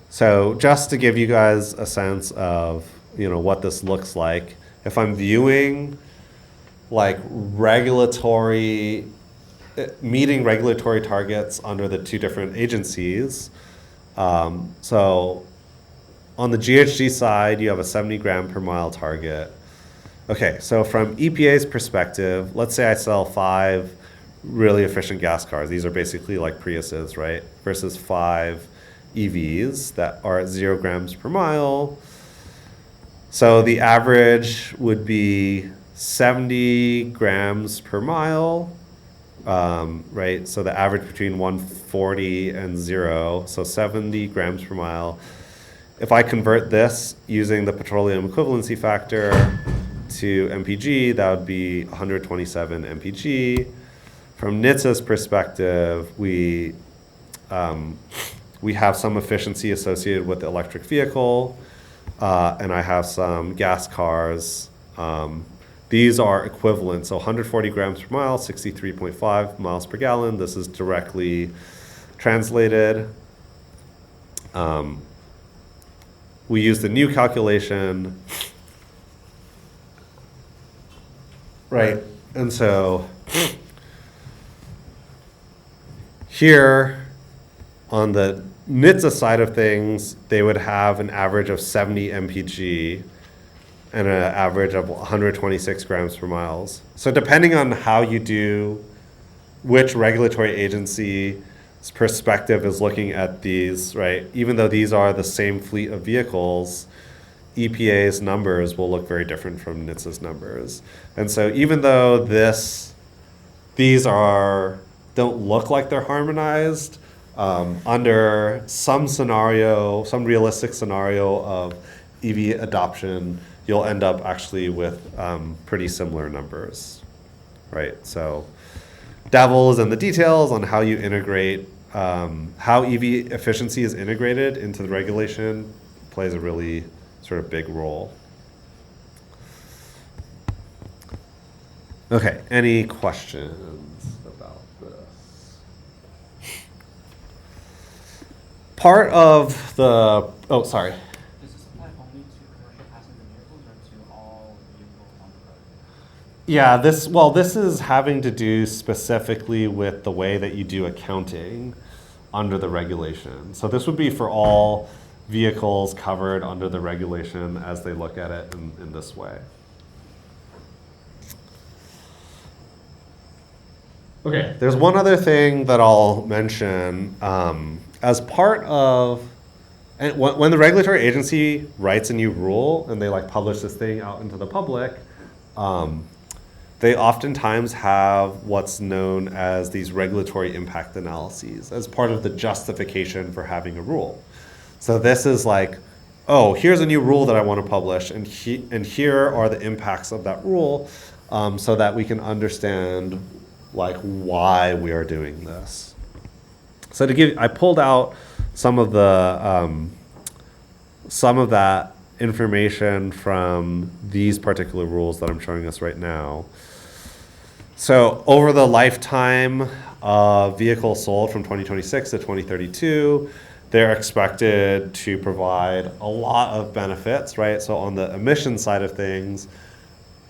So just to give you guys a sense of, what this looks like, if I'm viewing like meeting regulatory targets under the two different agencies, so on the GHG side, you have a 70 gram per mile target. Okay, so from EPA's perspective, let's say I sell 5 really efficient gas cars. These are basically like Priuses, right? Versus 5 EVs that are at 0 grams per mile. So the average would be 70 grams per mile, right? So the average between 140 and 0, so 70 grams per mile. If I convert this using the petroleum equivalency factor to MPG, that would be 127 MPG. From NHTSA's perspective, we have some efficiency associated with the electric vehicle, and I have some gas cars. These are equivalent, so 140 grams per mile, 63.5 miles per gallon. This is directly translated. We use the new calculation, right? And so here on the NHTSA side of things, they would have an average of 70 mpg and an average of 126 grams per miles. So depending on how you do, which regulatory agency's perspective is looking at these, right? Even though these are the same fleet of vehicles, EPA's numbers will look very different from NHTSA's numbers. And so even though these don't look like they're harmonized, under some scenario, some realistic scenario of EV adoption, you'll end up actually with pretty similar numbers, right? So devil is in the details on how you integrate, how EV efficiency is integrated into the regulation plays a really sort of big role. Okay, any questions about this? Part of the, oh, sorry. Does this apply only to commercial passenger vehicles or to all vehicles on the road? Yeah, this is having to do specifically with the way that you do accounting under the regulation. So this would be for all vehicles covered under the regulation as they look at it in this way. Okay, there's one other thing that I'll mention. As part of, and when the regulatory agency writes a new rule and they like publish this thing out into the public, they oftentimes have what's known as these regulatory impact analyses as part of the justification for having a rule. So this is like, oh, here's a new rule that I want to publish, and here are the impacts of that rule, so that we can understand like why we are doing this. So I pulled out some of that information from these particular rules that I'm showing us right now. So over the lifetime of vehicles sold from 2026 to 2032, they're expected to provide a lot of benefits, right? So on the emission side of things,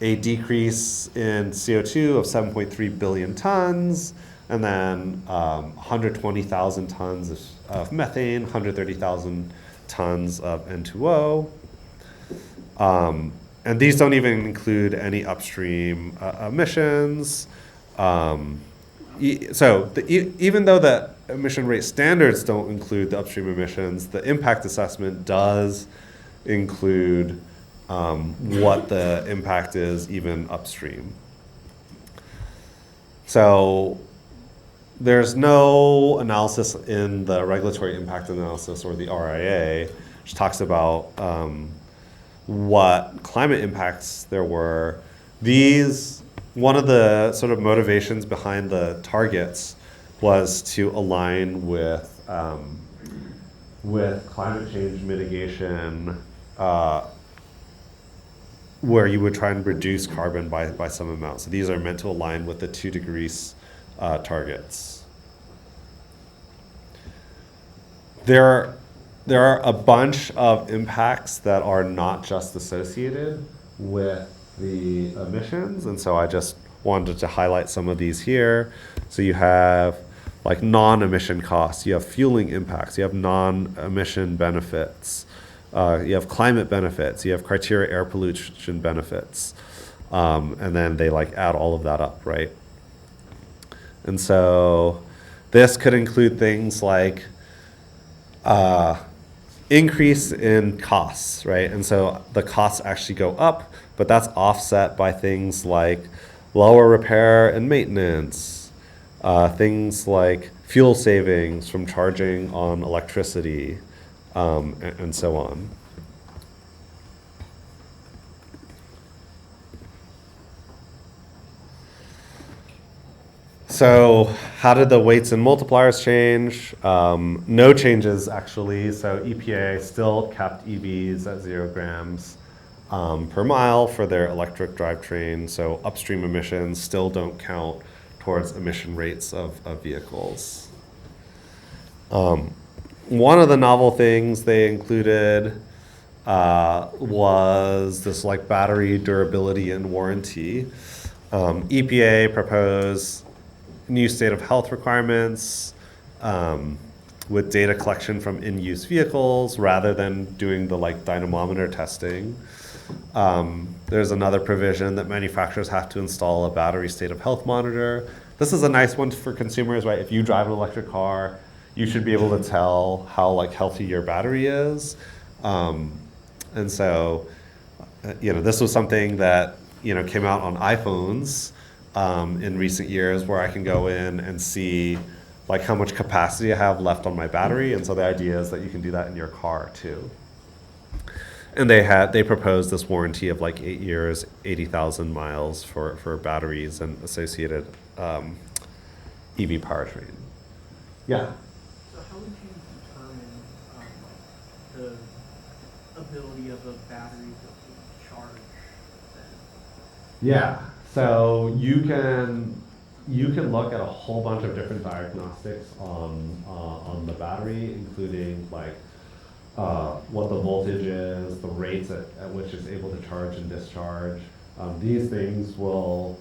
a decrease in CO2 of 7.3 billion tons, and then 120,000 tons of methane, 130,000 tons of N2O. And these don't even include any upstream emissions. Even though the emission rate standards don't include the upstream emissions, the impact assessment does include what the impact is even upstream. So there's no analysis in the regulatory impact analysis or the RIA, which talks about what climate impacts there were. One of the sort of motivations behind the targets was to align with climate change mitigation, where you would try and reduce carbon by some amount. So these are meant to align with the 2 degrees targets. There are a bunch of impacts that are not just associated with the emissions, and so I just wanted to highlight some of these here. So you have like non-emission costs, you have fueling impacts, you have non-emission benefits, you have climate benefits, you have criteria air pollution benefits, and then they like add all of that up, right? And so this could include things like increase in costs, right? And so the costs actually go up, but that's offset by things like lower repair and maintenance, things like fuel savings from charging on electricity, and so on. So how did the weights and multipliers change? No changes, actually. So EPA still kept EVs at 0 grams per mile for their electric drivetrain. So upstream emissions still don't count towards emission rates of vehicles. One of the novel things they included was this like battery durability and warranty. EPA proposed new state of health requirements with data collection from in-use vehicles rather than doing the like dynamometer testing. There's another provision that manufacturers have to install a battery state of health monitor. This is a nice one for consumers, right? If you drive an electric car, you should be able to tell how like healthy your battery is. And so, this was something that, came out on iPhones in recent years where I can go in and see like how much capacity I have left on my battery. And so the idea is that you can do that in your car too. And they proposed this warranty of like 8 years, 80,000 miles for batteries and associated EV powertrain. Yeah. So how would you determine the ability of a battery to charge then? Yeah. So you can look at a whole bunch of different diagnostics on the battery, including like what the voltage is, the rates at which it's able to charge and discharge. These things will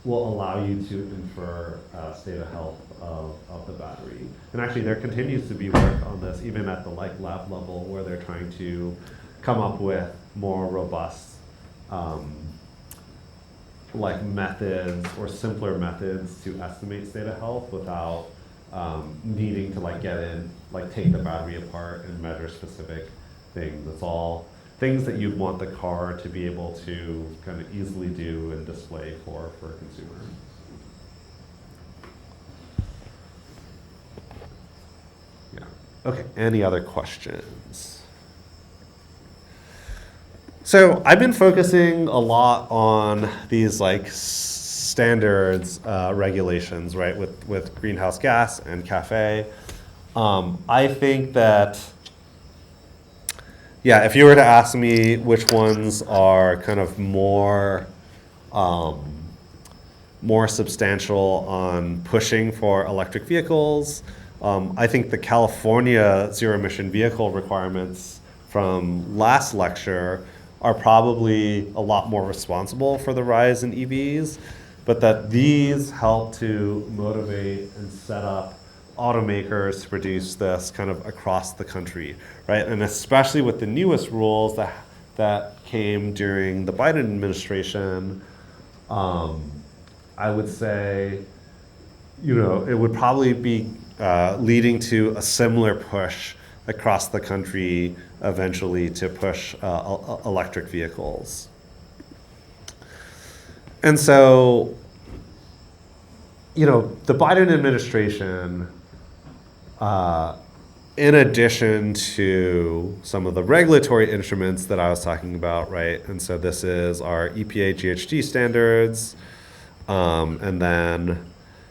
allow you to infer state of health of the battery. And actually, there continues to be work on this, even at the like lab level, where they're trying to come up with more robust like methods or simpler methods to estimate state of health without needing to like get in, like take the battery apart and measure specific things. It's all things that you'd want the car to be able to kind of easily do and display for a consumer. Yeah. Okay, any other questions? So I've been focusing a lot on these like standards regulations, right, with greenhouse gas and CAFE. I think that, yeah, if you were to ask me which ones are kind of more substantial on pushing for electric vehicles, I think the California zero emission vehicle requirements from last lecture are probably a lot more responsible for the rise in EVs, but that these help to motivate and set up automakers to produce this kind of across the country, right? And especially with the newest rules that came during the Biden administration, I would say, it would probably be leading to a similar push across the country eventually to push electric vehicles. And so, the Biden administration, in addition to some of the regulatory instruments that I was talking about, right? And so this is our EPA GHG standards, and then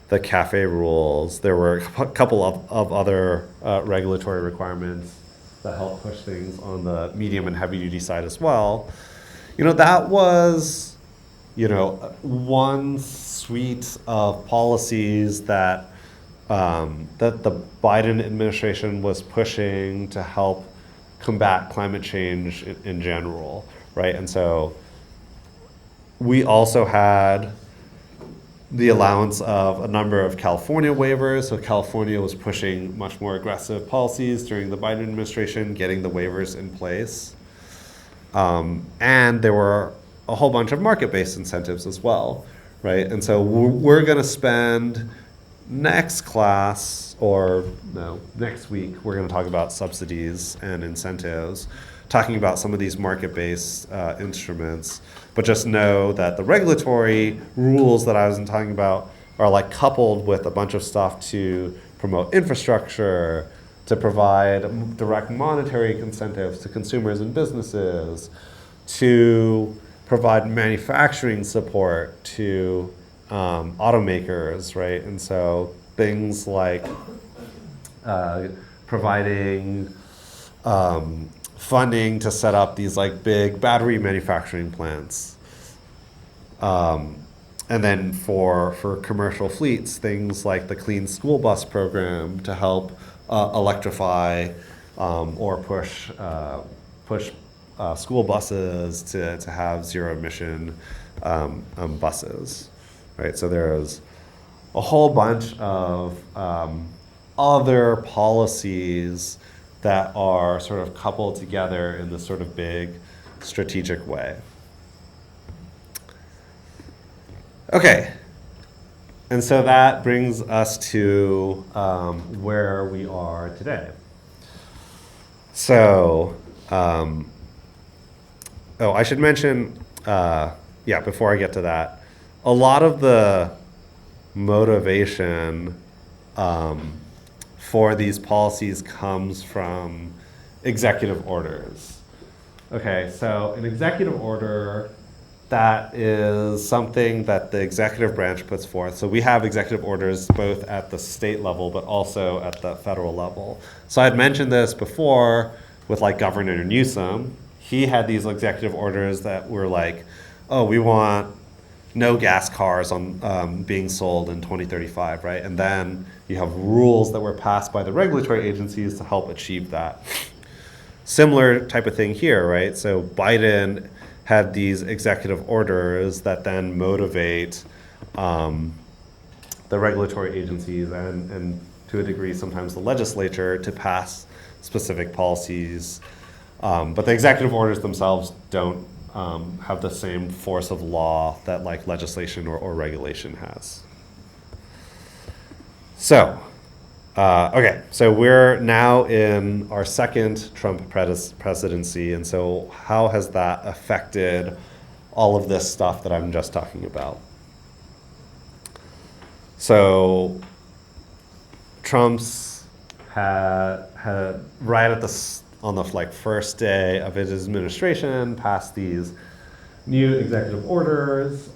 the CAFE rules. There were a couple of other regulatory requirements that help push things on the medium and heavy duty side as well. That was, one suite of policies that the Biden administration was pushing to help combat climate change in general, right? And so we also had the allowance of a number of California waivers. So California was pushing much more aggressive policies during the Biden administration, getting the waivers in place. And there were a whole bunch of market-based incentives as well, right? And so we're going to spend next class, or no, next week, we're going to talk about subsidies and incentives, talking about some of these market-based instruments. But just know that the regulatory rules that I was talking about are like coupled with a bunch of stuff to promote infrastructure, to provide direct monetary incentives to consumers and businesses, to provide manufacturing support to automakers, right? And so things like providing funding to set up these like big battery manufacturing plants. And then for commercial fleets, things like the Clean School Bus program to help electrify or push school buses to have zero emission buses, right? So there's a whole bunch of other policies that are sort of coupled together in this sort of big strategic way. Okay, and so that brings us to where we are today. So, oh, I should mention, before I get to that, a lot of the motivation for these policies comes from executive orders. Okay, so an executive order, that is something that the executive branch puts forth. So we have executive orders both at the state level, but also at the federal level. So I had mentioned this before with like Governor Newsom. He had these executive orders that were like, oh, we want no gas cars on being sold in 2035, right? And then you have rules that were passed by the regulatory agencies to help achieve that. Similar type of thing here, right? So Biden had these executive orders that then motivate the regulatory agencies and to a degree sometimes the legislature to pass specific policies. But the executive orders themselves don't have the same force of law that like legislation or regulation has. So, okay, so we're now in our second Trump presidency, and so how has that affected all of this stuff that I'm just talking about? So, Trump's had right at on the like first day of his administration passed these new executive orders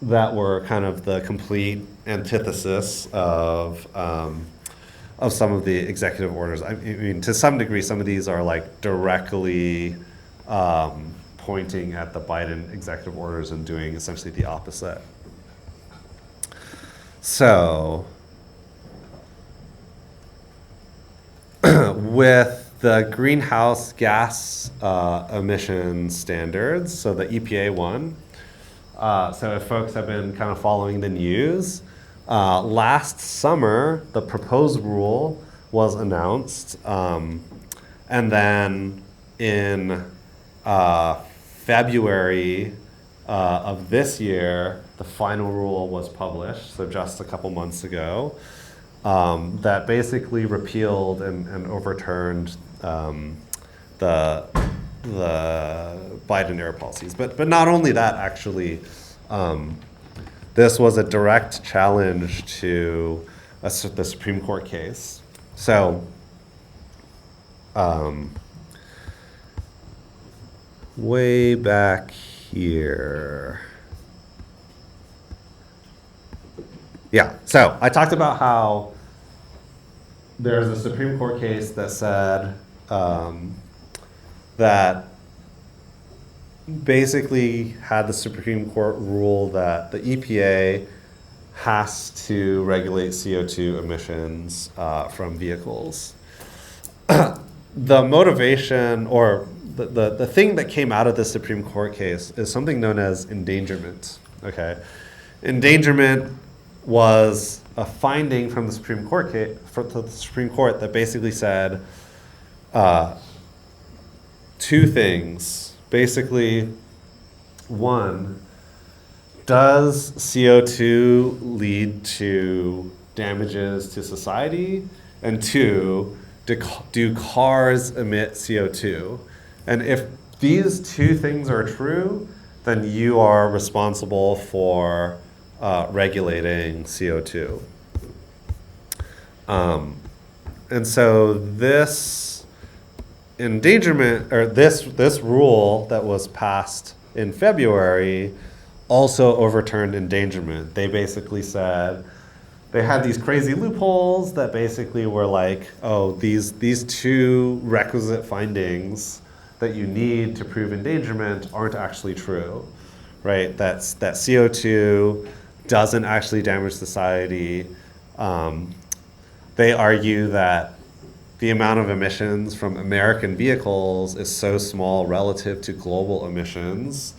that were kind of the complete antithesis of some of the executive orders. I mean, to some degree, some of these are like directly pointing at the Biden executive orders and doing essentially the opposite. So, with the greenhouse gas emission standards, so the EPA one, so if folks have been kind of following the news, last summer, the proposed rule was announced, and then in February of this year, the final rule was published, so just a couple months ago, that basically repealed and overturned the Biden era policies. But not only that, actually, this was a direct challenge to the Supreme Court case. So, way back here. Yeah, so I talked about how there's a Supreme Court case that said that basically had the Supreme Court rule that the EPA has to regulate CO2 emissions from vehicles. The motivation or the thing that came out of the Supreme Court case is something known as endangerment, okay? endangerment was a finding from the Supreme Court that basically said two things. Basically, one, does CO2 lead to damages to society? And two, do cars emit CO2? And if these two things are true, then you are responsible for regulating CO2. And so this endangerment, or this rule that was passed in February also overturned endangerment. They basically said, they had these crazy loopholes that basically were like, oh, these two requisite findings that you need to prove endangerment aren't actually true, right? That CO2 doesn't actually damage society. They argue that the amount of emissions from American vehicles is so small relative to global emissions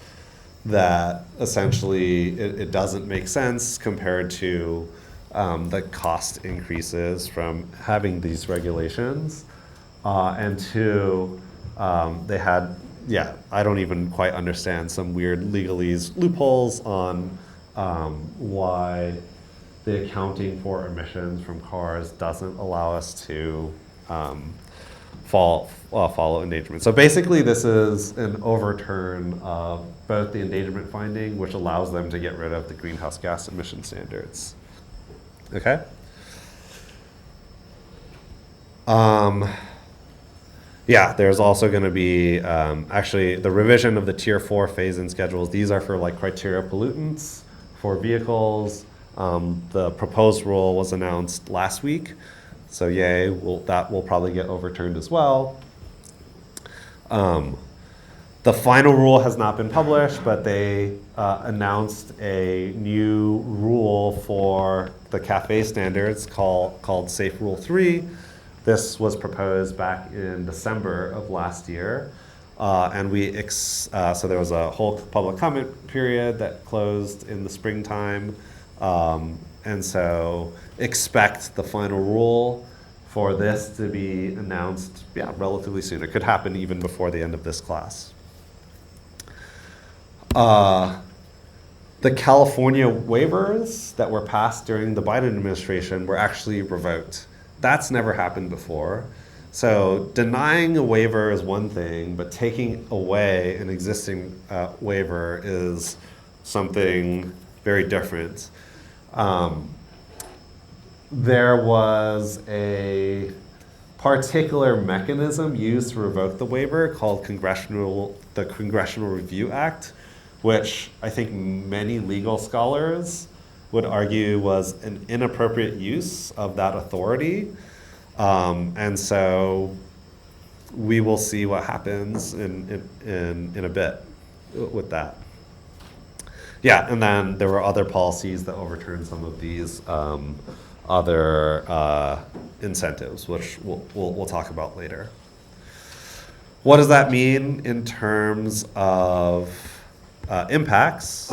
that essentially it doesn't make sense compared to the cost increases from having these regulations. And two, they had, I don't even quite understand some weird legalese loopholes on why the accounting for emissions from cars doesn't allow us to follow endangerment. So basically this is an overturn of both the endangerment finding, which allows them to get rid of the greenhouse gas emission standards. Okay? There's also going to be actually the revision of the Tier 4 phase-in schedules. These are for like criteria pollutants for vehicles. The proposed rule was announced last week. So yay, that will probably get overturned as well. The final rule has not been published, but they announced a new rule for the CAFE standards called Safe Rule 3. This was proposed back in December of last year. And so there was a whole public comment period that closed in the springtime. And so expect the final rule for this to be announced relatively soon. It could happen even before the end of this class. The California waivers that were passed during the Biden administration were actually revoked. That's never happened before. So denying a waiver is one thing, but taking away an existing waiver is something very different. There was a particular mechanism used to revoke the waiver called the Congressional Review Act, which I think many legal scholars would argue was an inappropriate use of that authority. And so we will see what happens in a bit with that. And then there were other policies that overturned some of these other incentives, which we'll talk about later. What does that mean in terms of impacts?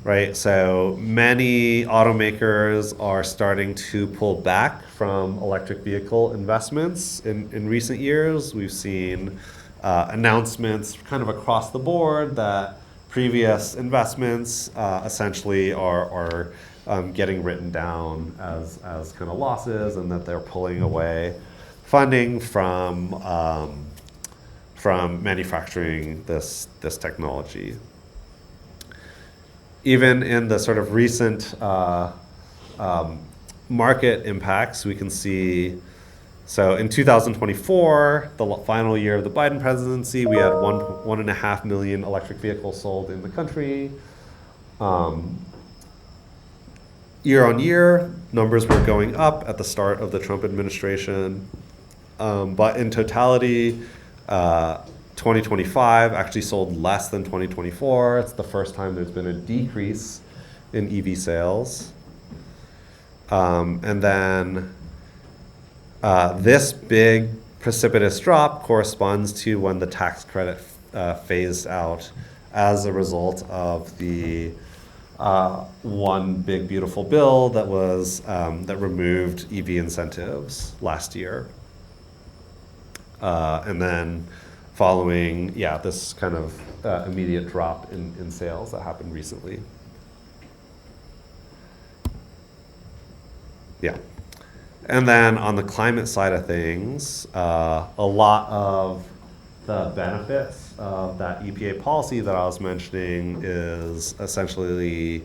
Right, so many automakers are starting to pull back from electric vehicle investments in recent years. We've seen announcements kind of across the board that previous investments essentially are getting written down as kind of losses, and that they're pulling away funding from manufacturing this technology. Even in the sort of recent market impacts, we can see, so in 2024, the final year of the Biden presidency, we had 1.5 million electric vehicles sold in the country. Year on year, numbers were going up at the start of the Trump administration. But in totality, 2025 actually sold less than 2024. It's the first time there's been a decrease in EV sales. And then this big precipitous drop corresponds to when the tax credit phased out as a result of the one big beautiful bill that was that removed EV incentives last year. And then following, this kind of immediate drop in sales that happened recently. Yeah. And then on the climate side of things, a lot of the benefits of that EPA policy that I was mentioning is essentially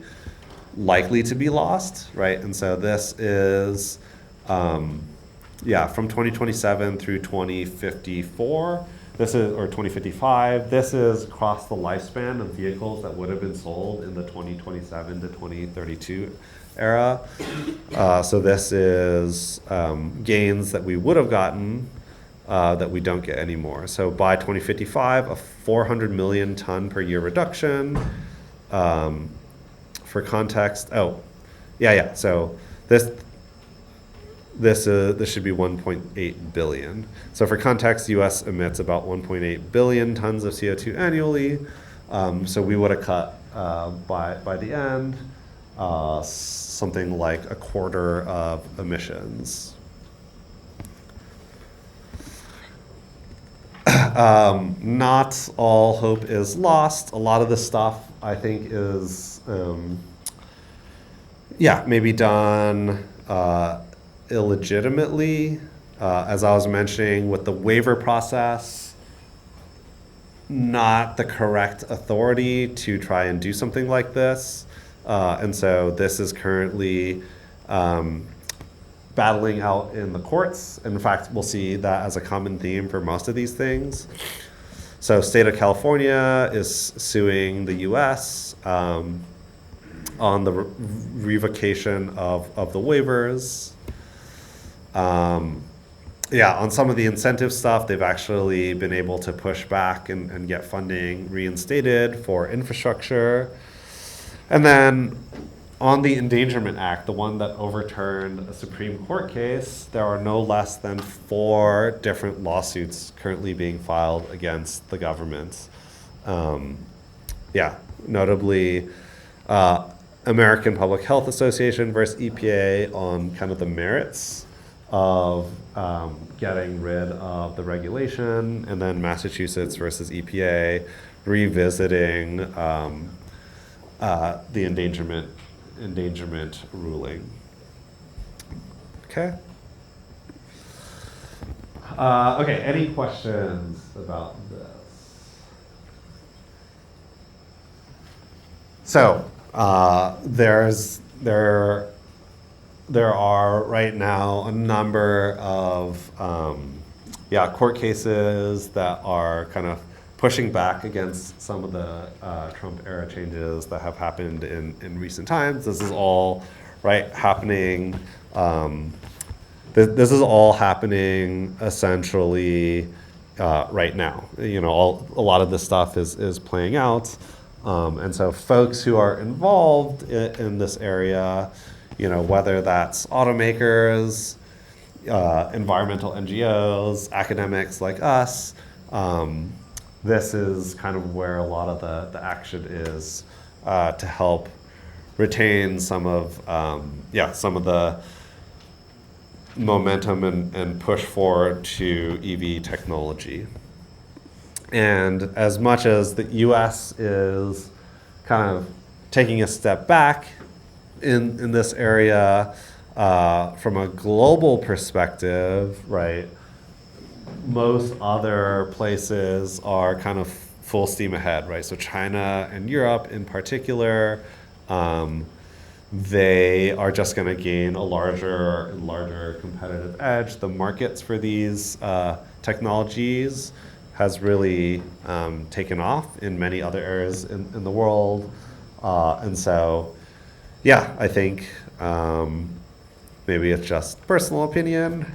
likely to be lost, right? And so this is, from 2027 through 2054, this is, or 2055, this is across the lifespan of vehicles that would have been sold in the 2027 to 2032 era. So this is gains that we would have gotten that we don't get anymore. So by 2055, a 400 million ton per year reduction. For context, so this should be 1.8 billion. So for context, U.S. emits about 1.8 billion tons of CO2 annually. So we would have cut by the end something like a quarter of emissions. Not all hope is lost. A lot of this stuff, I think, is maybe done illegitimately. As I was mentioning, with the waiver process, not the correct authority to try and do something like this. And so this is currently battling out in the courts. In fact, we'll see that as a common theme for most of these things. So state of California is suing the US on the revocation of the waivers. On some of the incentive stuff, they've actually been able to push back and get funding reinstated for infrastructure. And then on the Endangerment Act, the one that overturned a Supreme Court case, there are no less than 4 different lawsuits currently being filed against the government. Notably, American Public Health Association versus EPA on kind of the merits of getting rid of the regulation, and then Massachusetts versus EPA revisiting the endangerment ruling. Okay. Any questions about this? So there are right now a number of court cases that are kind of pushing back against some of the Trump era changes that have happened in recent times. This is all happening. This is all happening essentially right now. A lot of this stuff is playing out, and so folks who are involved in this area, whether that's automakers, environmental NGOs, academics like us. This is kind of where a lot of the action is to help retain some of the momentum and push forward to EV technology. And as much as the U.S. is kind of taking a step back in this area, from a global perspective, right? Most other places are kind of full steam ahead, right? So China and Europe in particular, they are just going to gain a larger and larger competitive edge. The markets for these technologies has really taken off in many other areas in the world. And so, I think maybe it's just personal opinion,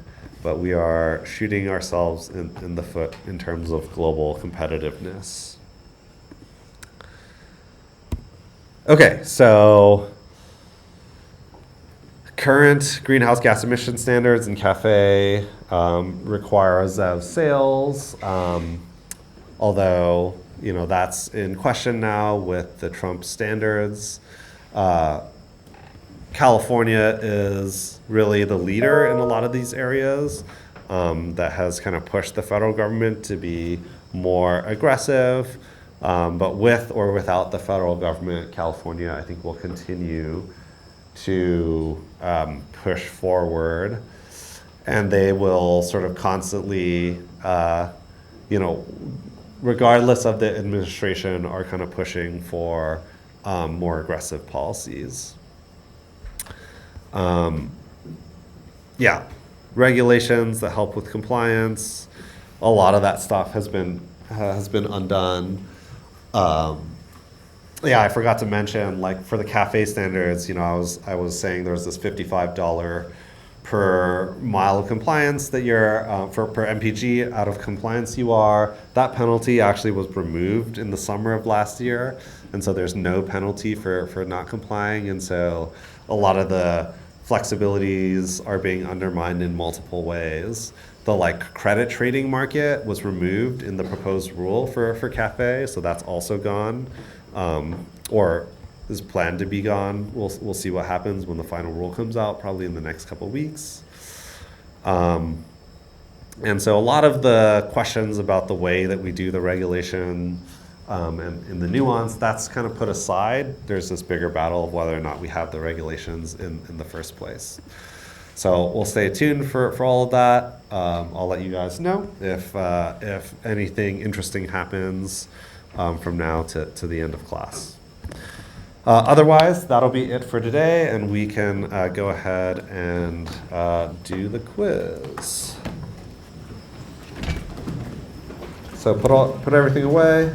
but we are shooting ourselves in the foot in terms of global competitiveness. Okay, so current greenhouse gas emission standards in CAFE require ZEV sales, although that's in question now with the Trump standards. California is really the leader in a lot of these areas, that has kind of pushed the federal government to be more aggressive. But with or without the federal government, California, I think, will continue to push forward, and they will sort of constantly, regardless of the administration, are kind of pushing for more aggressive policies. Yeah, regulations that help with compliance. A lot of that stuff has been undone. Yeah, I forgot to mention, like, for the cafe standards, I was saying there was this $55 per mile of compliance that you're per MPG out of compliance you are. That penalty actually was removed in the summer of last year, and so there's no penalty for not complying, and so a lot of the flexibilities are being undermined in multiple ways. The credit trading market was removed in the proposed rule for cafe, so that's also gone, or is planned to be gone. We'll see what happens when the final rule comes out, probably in the next couple of weeks. And so a lot of the questions about the way that we do the regulation, and in the nuance, that's kind of put aside. There's this bigger battle of whether or not we have the regulations in the first place. So we'll stay tuned for all of that. I'll let you guys know if anything interesting happens from now to the end of class. Otherwise, that'll be it for today, and we can go ahead and do the quiz. So put everything away.